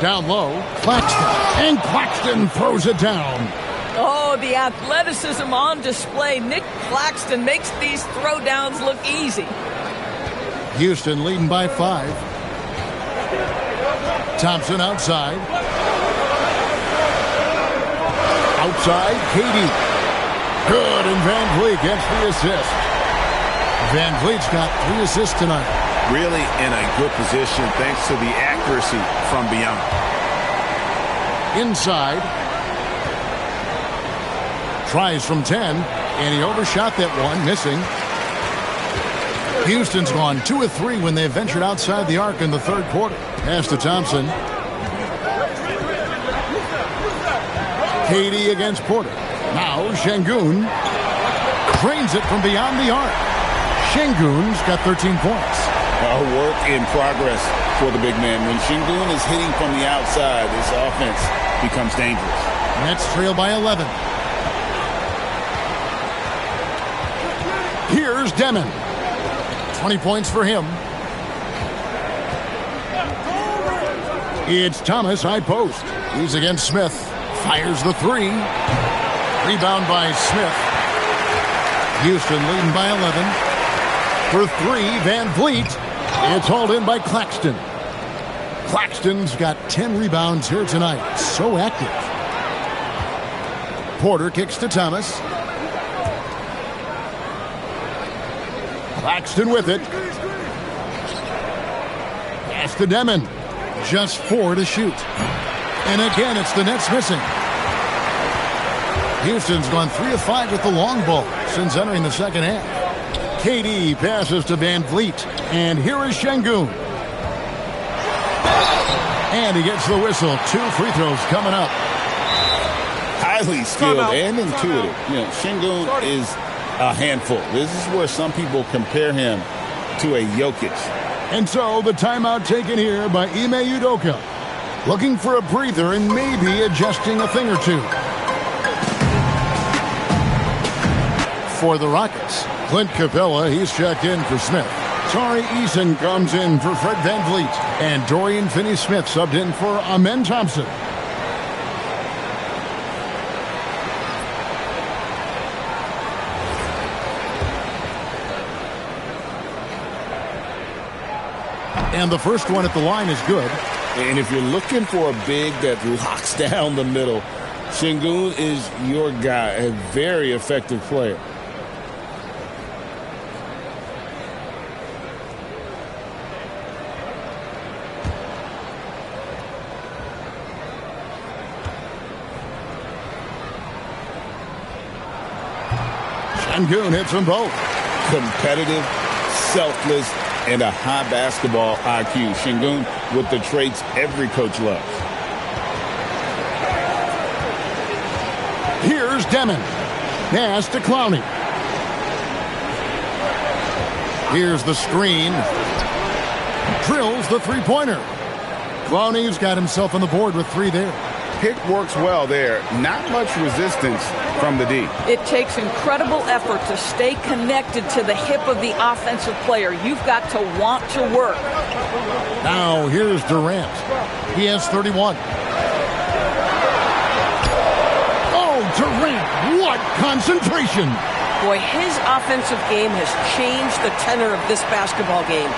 Down low. Claxton. And Claxton throws it down. Oh, the athleticism on display. Nick Claxton makes these throwdowns look easy. Houston leading by 5. Thompson outside. Outside, KD. Good, and Van Vliet gets the assist. Van Vliet's got 3 assists tonight. really in a good position thanks to the accuracy from beyond. Inside. Tries from 10, and he overshot that one, missing. Houston's gone 2 of 3 when they ventured outside the arc in the third quarter. Pass to Thompson. KD against Porter. Now Şengün cranes it from beyond the arc. Şengün's got 13 points. Work in progress for the big man. When Şengün is hitting from the outside, this offense becomes dangerous. Nets trail by 11. Here's Demon. 20 points for him. It's Thomas, high post. He's against Smith. Fires the 3. Rebound by Smith. Houston leading by 11. For 3, Van Vliet. It's hauled in by Claxton. Claxton's got 10 rebounds here tonight. So active. Porter kicks to Thomas. Claxton with it. Pass to Demon. Just 4 to shoot. And again, it's the Nets missing. Houston's gone 3 of 5 with the long ball since entering the second half. KD passes to Van Vliet. And here is Şengün. And he gets the whistle. 2 free throws coming up. Highly skilled and intuitive. You know, Şengün is a handful. This is where some people compare him to a Jokic. And so the timeout taken here by Ime Udoka. Looking for a breather and maybe adjusting a thing or two. For the Rockets, Clint Capella, he's checked in for Smith. Tari Eason comes in for Fred VanVleet. And Dorian Finney-Smith subbed in for Amen Thompson. And the first one at the line is good. And if you're looking for a big that locks down the middle, Şengün is your guy, a very effective player. Şengün hits them both. Competitive, selfless, and a high basketball IQ. Şengün with the traits every coach loves. Here's Demon. Pass to Clowney. Here's the screen. Drills the three-pointer. Clowney's got himself on the board with 3 there. Pick works well there. Not much resistance from the D. It takes incredible effort to stay connected to the hip of the offensive player. You've got to want to work. Now here's Durant. He has 31. Oh, Durant, what concentration. Boy, his offensive game has changed the tenor of this basketball game.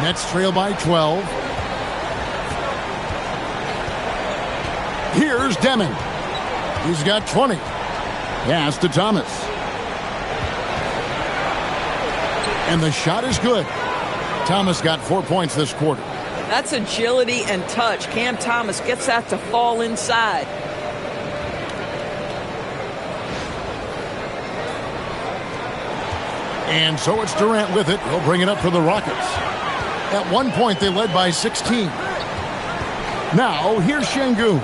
Nets trail by 12. Here's Demon. He's got 20. Pass to Thomas. And the shot is good. Thomas got 4 points this quarter. That's agility and touch. Cam Thomas gets that to fall inside. And so it's Durant with it. He'll bring it up for the Rockets. At one point, they led by 16. Now, here's Şengün.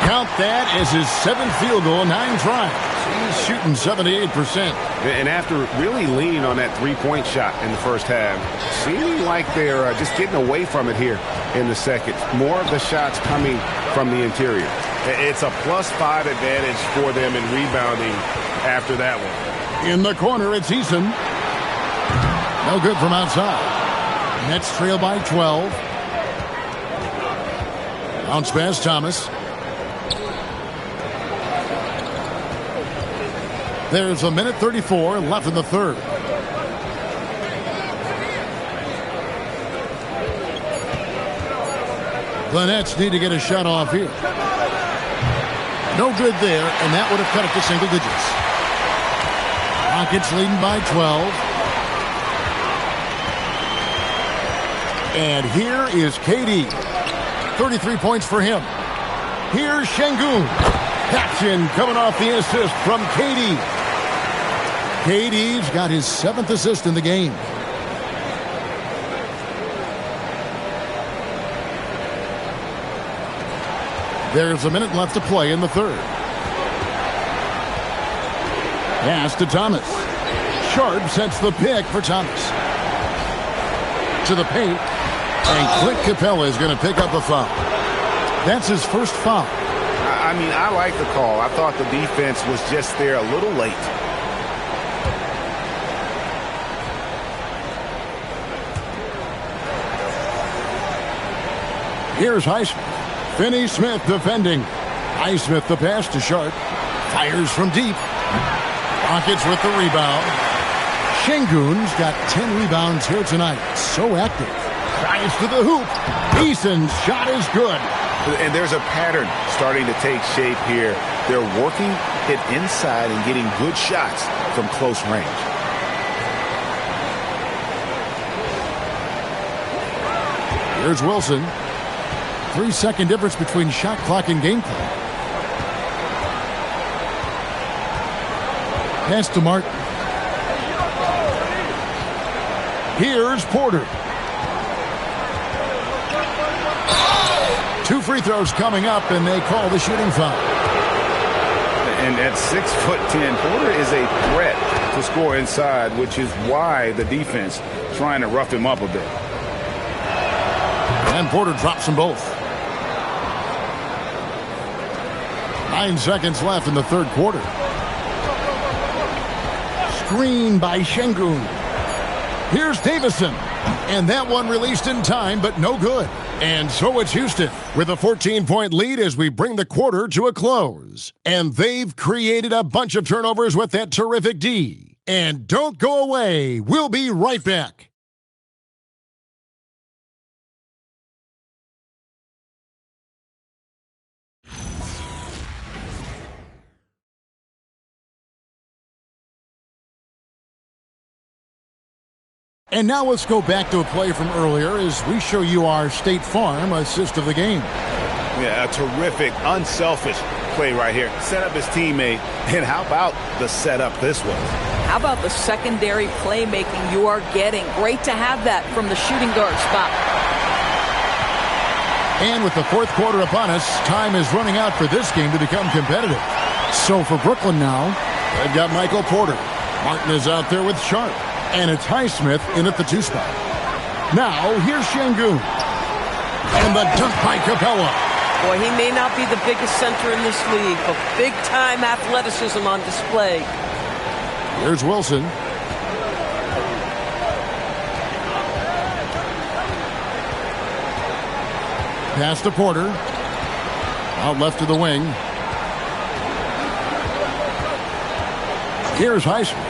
Count that as his 7th field goal, 9 tries. He's shooting 78%. And after really leaning on that three-point shot in the first half, seeming like they're just getting away from it here in the second. More of the shots coming from the interior. It's a +5 advantage for them in rebounding after that one. In the corner, it's Eason. No good from outside. Nets trail by 12. Bounce pass, Thomas. There's 1:34 left in the third. The Nets need to get a shot off here. No good there, and that would have cut it to single digits. Rockets leading by 12. And here is KD. 33 points for him. Here's Şengün. That's in, coming off the assist from KD. KD's got his 7th assist in the game. There's a minute left to play in the third. Pass to Thomas. Sharp sets the pick for Thomas. To the paint. And Clint Capella is going to pick up a foul. That's his first foul. I mean, I like the call. I thought the defense was just there a little late. Here's Highsmith. Finney Smith defending. Highsmith the pass to Sharp. Fires from deep. Rockets with the rebound. Şengün's got 10 rebounds here tonight. So active. Tries to the hoop. Eason's shot is good. And there's a pattern starting to take shape here. They're working it inside and getting good shots from close range. Here's Wilson. 3-second difference between shot clock and game clock. Pass to Martin. Here's Porter. 2 free throws coming up, and they call the shooting foul. And at 6'10", Porter is a threat to score inside, which is why the defense trying to rough him up a bit. And Porter drops them both. 9 seconds left in the third quarter. Screen by Şengün. Here's Davison. And that one released in time, but no good. And so it's Houston with a 14-point lead as we bring the quarter to a close. And they've created a bunch of turnovers with that terrific D. And don't go away. We'll be right back. And now let's go back to a play from earlier as we show you our State Farm assist of the game. Yeah, a terrific, unselfish play right here. Set up his teammate, and how about the setup this was? How about the secondary playmaking you are getting? Great to have that from the shooting guard spot. And with the fourth quarter upon us, time is running out for this game to become competitive. So for Brooklyn now, they've got Michael Porter. Martin is out there with Sharp. And it's Highsmith in at the 2 spot. Now, here's Şengün. And the dunk by Capella. Boy, he may not be the biggest center in this league, but big-time athleticism on display. Here's Wilson. Pass to Porter. Out left to the wing. Here's Highsmith.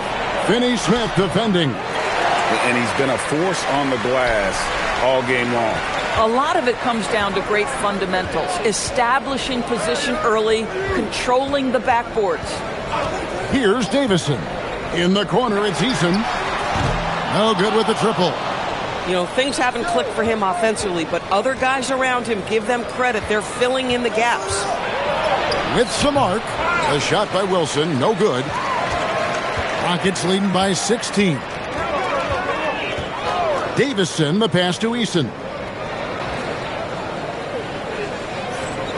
Finney Smith defending. And he's been a force on the glass all game long. A lot of it comes down to great fundamentals. Establishing position early, controlling the backboards. Here's Davison. In the corner, it's Eason. No good with the triple. You know, things haven't clicked for him offensively, but other guys around him, give them credit. They're filling in the gaps. With some arc. A shot by Wilson, no good. Rockets leading by 16. Davison, the pass to Eason.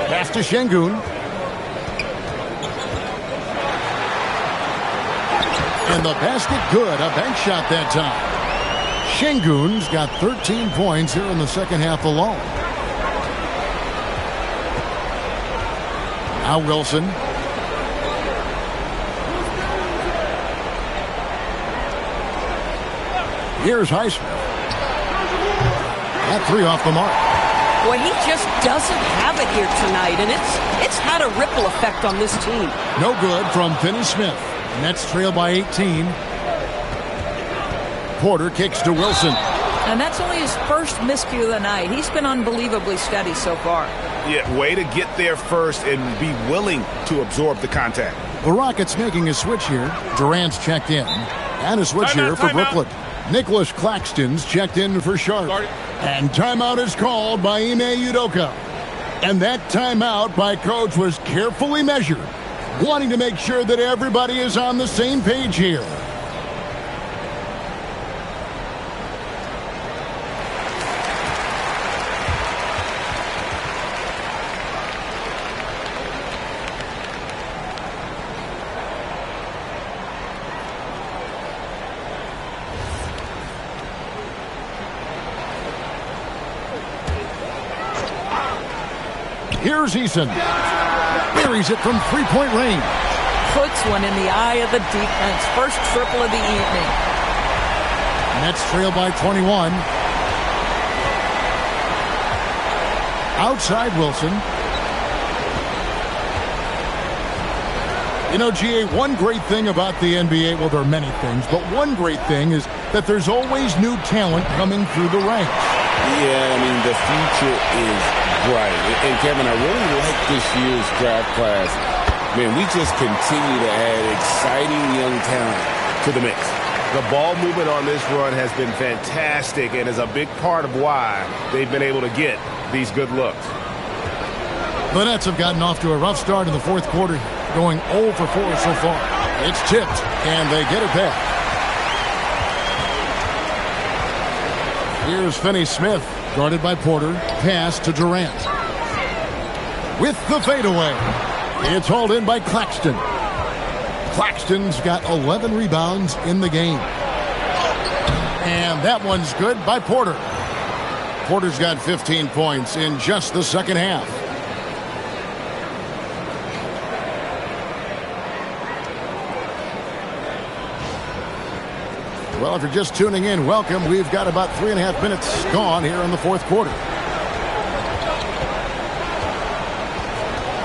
Pass to Şengün. And the basket good. A bank shot that time. Şengün's got 13 points here in the second half alone. Now Wilson. Here's Highsmith. That 3 off the mark. Boy, he just doesn't have it here tonight, and it's had a ripple effect on this team. No good from Finney Smith. Nets trail by 18. Porter kicks to Wilson. And that's only his first miscue of the night. He's been unbelievably steady so far. Yeah, way to get there first and be willing to absorb the contact. The Rockets making a switch here. Durant's checked in. And a switch here for Brooklyn. Nicholas Claxton's checked in for Sharp. And timeout is called by Ime Udoka. And that timeout by Coach was carefully measured, wanting to make sure that everybody is on the same page here. Here's Eason. Buries it from three-point range. Puts one in the eye of the defense. First triple of the evening. Nets trail by 21. Outside Wilson. You know, GA, one great thing about the NBA, well, there are many things, but one great thing is that there's always new talent coming through the ranks. Yeah, I mean, the future is bright. And Kevin, I really like this year's draft class. Man, we just continue to add exciting young talent to the mix. The ball movement on this run has been fantastic and is a big part of why they've been able to get these good looks. The Nets have gotten off to a rough start in the fourth quarter, going 0 for 4 so far. It's tipped, and they get it back. Here's Finney-Smith, guarded by Porter. Pass to Durant. With the fadeaway. It's hauled in by Claxton. Claxton's got 11 rebounds in the game. And that one's good by Porter. Porter's got 15 points in just the second half. Well, if you're just tuning in, welcome. We've got about 3.5 minutes gone here in the fourth quarter.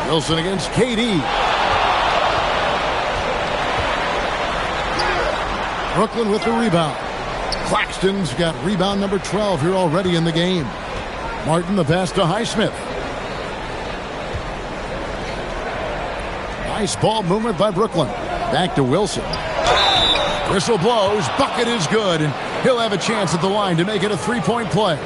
Wilson against KD. Brooklyn with the rebound. Claxton's got rebound number 12 here already in the game. Martin the pass to Highsmith. Nice ball movement by Brooklyn. Back to Wilson. Whistle blows, bucket is good, and he'll have a chance at the line to make it a three-point play.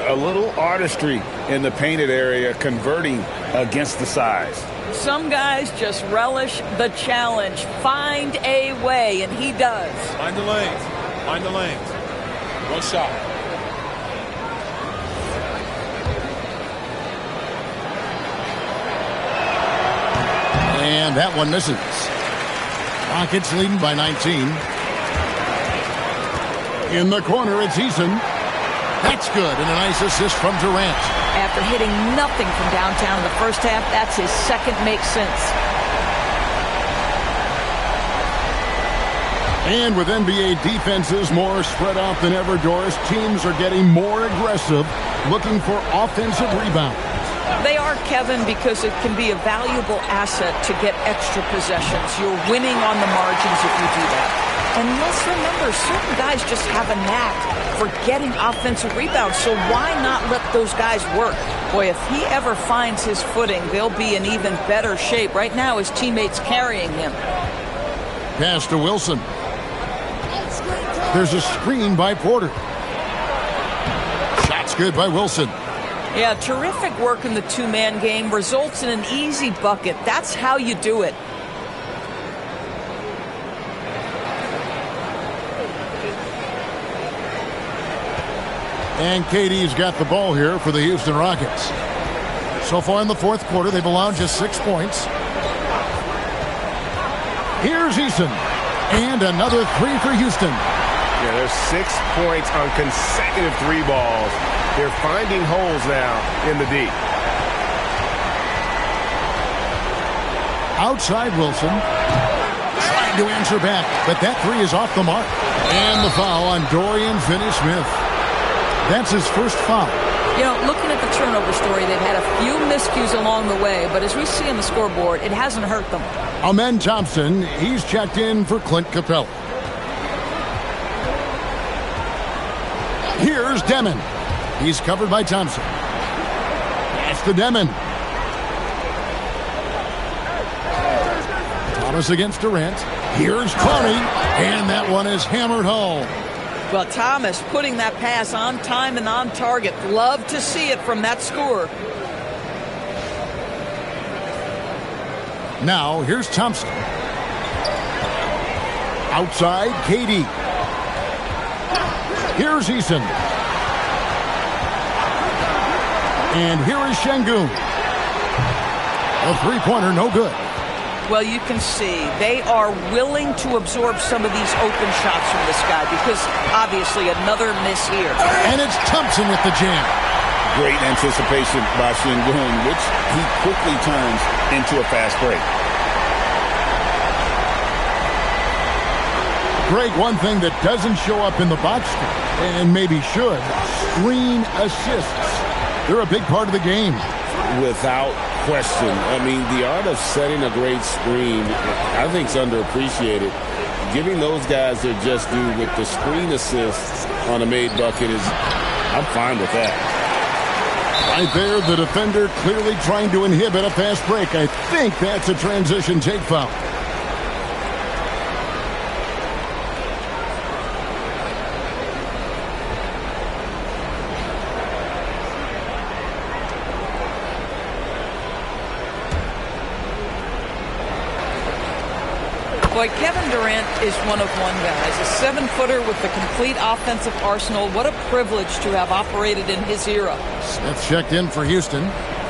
A little artistry in the painted area, converting against the size. Some guys just relish the challenge. Find a way, and he does. Find the lanes. Find the lanes. One shot. And that one misses. Rockets leading by 19. In the corner, it's Eason. That's good, and a nice assist from Durant. After hitting nothing from downtown in the first half, that's his second make sense. And with NBA defenses more spread out than ever, Doris, teams are getting more aggressive, looking for offensive rebounds. They are, Kevin, because it can be a valuable asset to get extra possessions. You're winning on the margins if you do that. And let's remember, certain guys just have a knack for getting offensive rebounds, so why not let those guys work? Boy, if he ever finds his footing, they'll be in even better shape. Right now, his teammates carrying him. Pass to Wilson. There's a screen by Porter. Shot's good by Wilson. Yeah, terrific work in the two-man game results in an easy bucket. That's how you do it. And KD's got the ball here for the Houston Rockets. So far in the fourth quarter, they've allowed just 6 points. Here's Eason. And another three for Houston. Yeah, there's 6 points on consecutive three balls. They're finding holes now in the D. Outside Wilson. Trying to answer back, but that three is off the mark. And the foul on Dorian Finney-Smith. That's his first foul. You know, looking at the turnover story, they've had a few miscues along the way, but as we see on the scoreboard, it hasn't hurt them. Amen Thompson, he's checked in for Clint Capella. Here's Demon. He's covered by Thompson. That's to Demon. Thomas against Durant. Here's Clowney, and that one is hammered home. Well, Thomas putting that pass on time and on target. Love to see it from that scorer. Now, here's Thompson. Outside, KD. Here's Eason. And here is Şengün. A three-pointer, no good. Well, you can see they are willing to absorb some of these open shots from this guy because obviously another miss here. And it's Thompson with the jam. Great anticipation by Şengün, which he quickly turns into a fast break. Greg, one thing that doesn't show up in the box score, and maybe should, screen assists. They're a big part of the game. Without question. I mean, the art of setting a great screen, I think, is underappreciated. Giving those guys their just due with the screen assists on a made bucket is, I'm fine with that. Right there, the defender clearly trying to inhibit a fast break. I think that's a transition take foul. Boy, Kevin Durant is one of one, guys. A seven-footer with the complete offensive arsenal. What a privilege to have operated in his era. Smith checked in for Houston.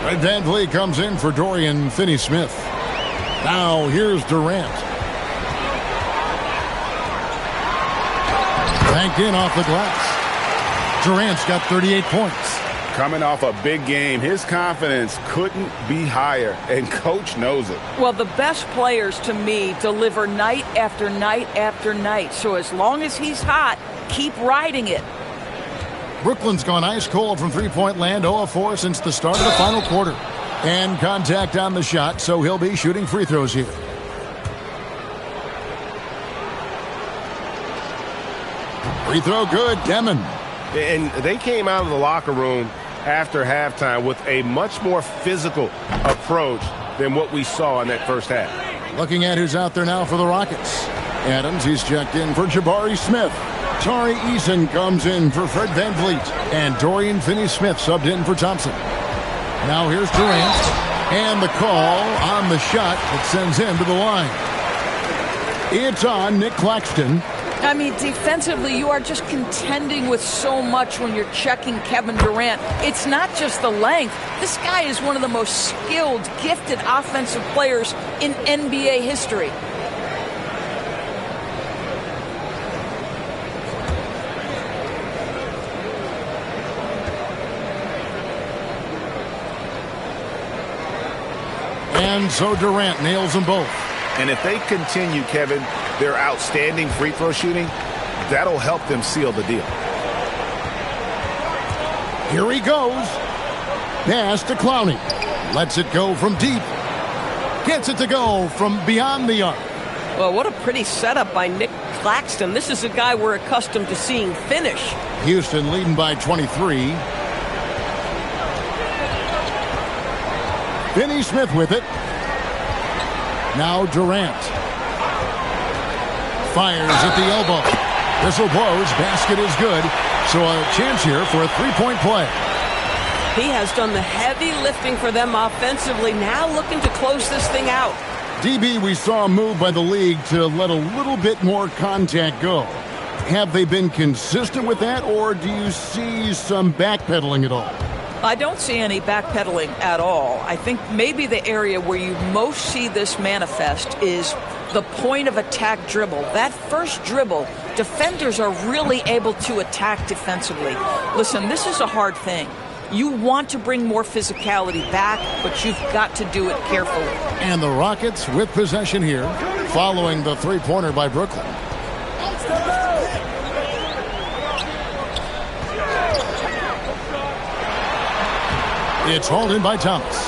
Fred VanVleet comes in for Dorian Finney-Smith. Now here's Durant. Banked in off the glass. Durant's got 38 points. Coming off a big game, his confidence couldn't be higher, and Coach knows it. Well, the best players, to me, deliver night after night after night. So as long as he's hot, keep riding it. Brooklyn's gone ice cold from three-point land, 0 of 4 since the start of the final quarter. And contact on the shot, so he'll be shooting free throws here. Free throw good, Demon. And they came out of the locker room after halftime with a much more physical approach than what we saw in that first half. Looking at who's out there now for the Rockets. Adams, he's checked in for Jabari Smith. Tari Eason comes in for Fred VanVleet. And Dorian Finney-Smith subbed in for Thompson. Now here's Durant. And the call on the shot that sends him to the line. It's on Nick Claxton. I mean, defensively, you are just contending with so much when you're checking Kevin Durant. It's not just the length. This guy is one of the most skilled, gifted offensive players in NBA history. And so Durant nails them both. And if they continue, Kevin, their outstanding free throw shooting, that'll help them seal the deal. Here he goes. Pass to Clowney. Lets it go from deep. Gets it to go from beyond the arc. Well, what a pretty setup by Nick Claxton. This is a guy we're accustomed to seeing finish. Houston leading by 23. Finney-Smith with it. Now Durant. Fires at the elbow. Whistle blows. Basket is good. So a chance here for a three-point play. He has done the heavy lifting for them offensively. Now looking to close this thing out. DB, we saw a move by the league to let a little bit more contact go. Have they been consistent with that, or do you see some backpedaling at all? I don't see any backpedaling at all. I think maybe the area where you most see this manifest is the point of attack dribble. That first dribble, defenders are really able to attack defensively. Listen, this is a hard thing. You want to bring more physicality back, but you've got to do it carefully. And the Rockets with possession here, following the three-pointer by Brooklyn. It's hauled in by Thomas.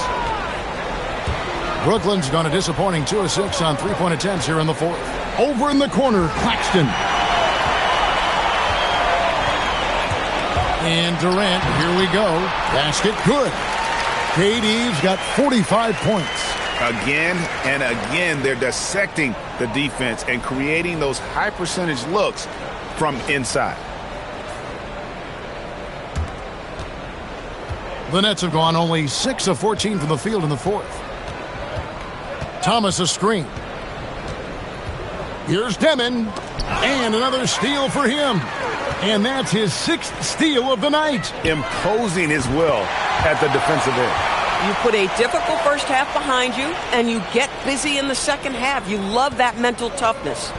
Brooklyn's gone a disappointing 2 of 6 on three-point attempts here in the fourth. Over in the corner, Claxton. And Durant, here we go. Basket good. KD's got 45 points. Again and again, they're dissecting the defense and creating those high-percentage looks from inside. The Nets have gone only 6 of 14 from the field in the fourth. Thomas a screen. Here's Demon. And another steal for him. And that's his 6th steal of the night. Imposing his will at the defensive end. You put a difficult first half behind you, and you get busy in the second half. You love that mental toughness.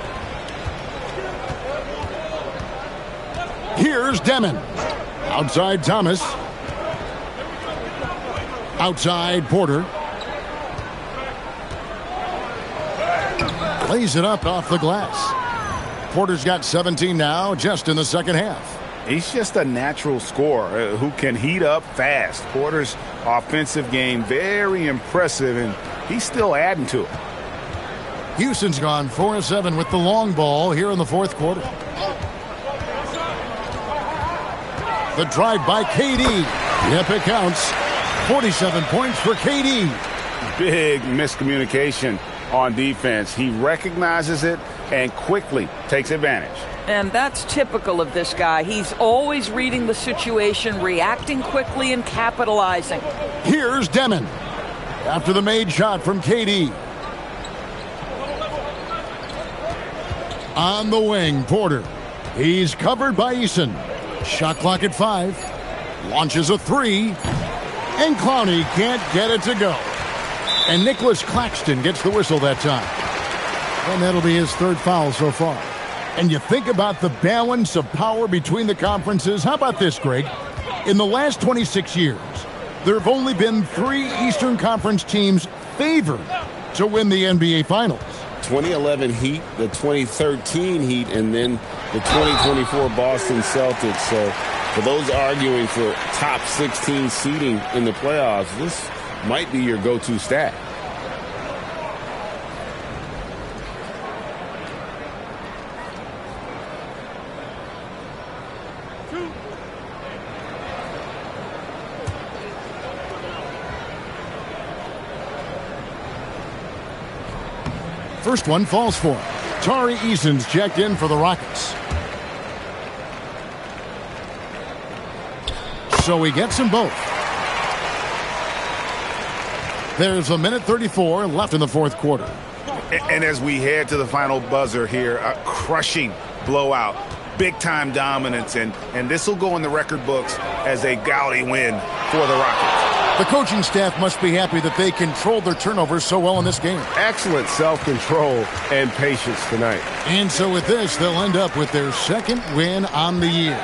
Here's Demon. Outside Thomas. Outside Porter. Lays it up off the glass. Porter's got 17 now, just in the second half. He's just a natural scorer who can heat up fast. Porter's offensive game, very impressive, and he's still adding to it. Houston's gone 4 of 7 with the long ball here in the fourth quarter. The drive by KD. Yep, it counts. 47 points for KD. Big miscommunication on defense. He recognizes it and quickly takes advantage. And that's typical of this guy. He's always reading the situation, reacting quickly, and capitalizing. Here's Demon. After the made shot from KD. On the wing, Porter. He's covered by Eason. Shot clock at 5. Launches a 3. And Clowney can't get it to go. And Nicholas Claxton gets the whistle that time. And that'll be his 3rd foul so far. And you think about the balance of power between the conferences. How about this, Greg? In the last 26 years, there have only been 3 Eastern Conference teams favored to win the NBA Finals. 2011 Heat, the 2013 Heat, and then the 2024 Boston Celtics. So for those arguing for top 16 seeding in the playoffs, this might be your go-to stat. First one falls for him. Tari Eason's checked in for the Rockets. So he gets them both. There's a minute 34 left in the fourth quarter. And as we head to the final buzzer here, a crushing blowout, big-time dominance, and this will go in the record books as a gaudy win for the Rockets. The coaching staff must be happy that they controlled their turnovers so well in this game. Excellent self-control and patience tonight. And so with this, they'll end up with their 2nd win on the year.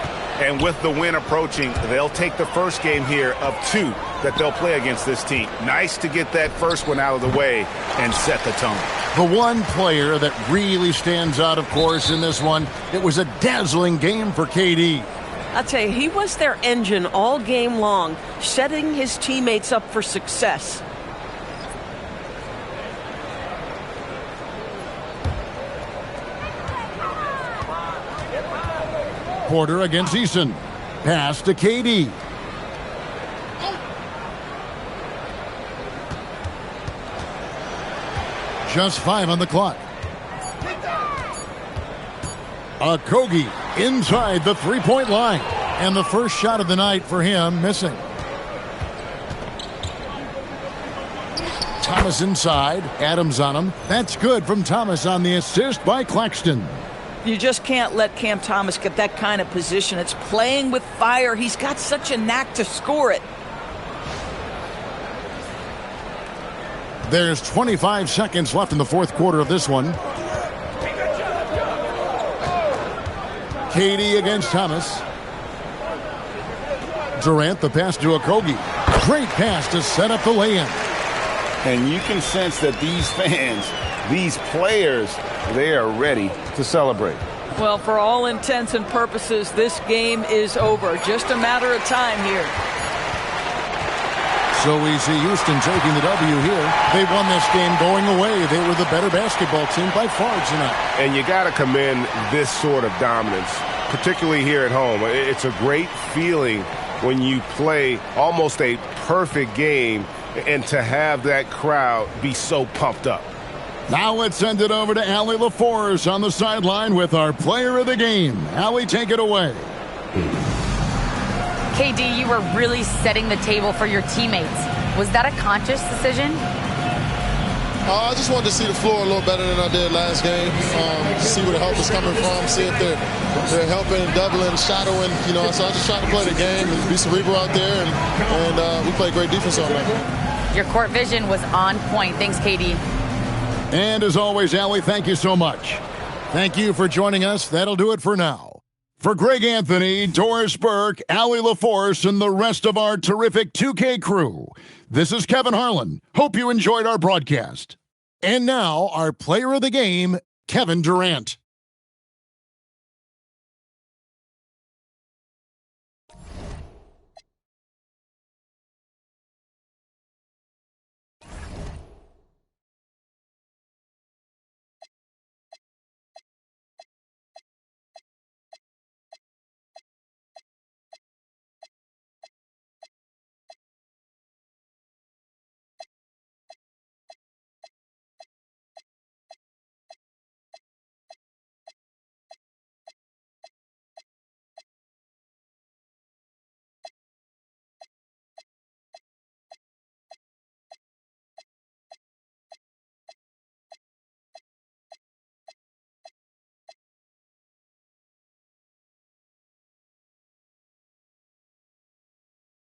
And with the win approaching, they'll take the first game here of 2 that they'll play against this team. Nice to get that first one out of the way and set the tone. The one player that really stands out, of course, in this one, it was a dazzling game for KD. I'll tell you, he was their engine all game long, setting his teammates up for success. Porter against Eason. Pass to KD. Just 5 on the clock. Okogie inside the three-point line. And the first shot of the night for him missing. Thomas inside. Adams on him. That's good from Thomas on the assist by Claxton. You just can't let Cam Thomas get that kind of position. It's playing with fire. He's got such a knack to score it. There's 25 seconds left in the fourth quarter of this one. KD against Thomas. Durant, the pass to Okogie. Great pass to set up the lay-in. And you can sense that these fans, these players, they are ready to celebrate. Well, for all intents and purposes, this game is over. Just a matter of time here. So we see Houston taking the W here. They won this game going away. They were the better basketball team by far tonight. And you got to commend this sort of dominance particularly here at home. It's a great feeling when you play almost a perfect game and to have that crowd be so pumped up. Now let's send it over to Allie LaForce on the sideline with our player of the game. Allie, take it away. KD, you were really setting the table for your teammates. Was that a conscious decision? I just wanted to see the floor a little better than I did last game. See where the help is coming from, see if they're helping, doubling, shadowing. So I just tried to play the game and be cerebral out there, and we played great defense all night. Your court vision was on point. Thanks, KD. And as always, Allie, thank you so much. Thank you for joining us. That'll do it for now. For Greg Anthony, Doris Burke, Allie LaForce, and the rest of our terrific 2K crew, this is Kevin Harlan. Hope you enjoyed our broadcast. And now, our player of the game, Kevin Durant.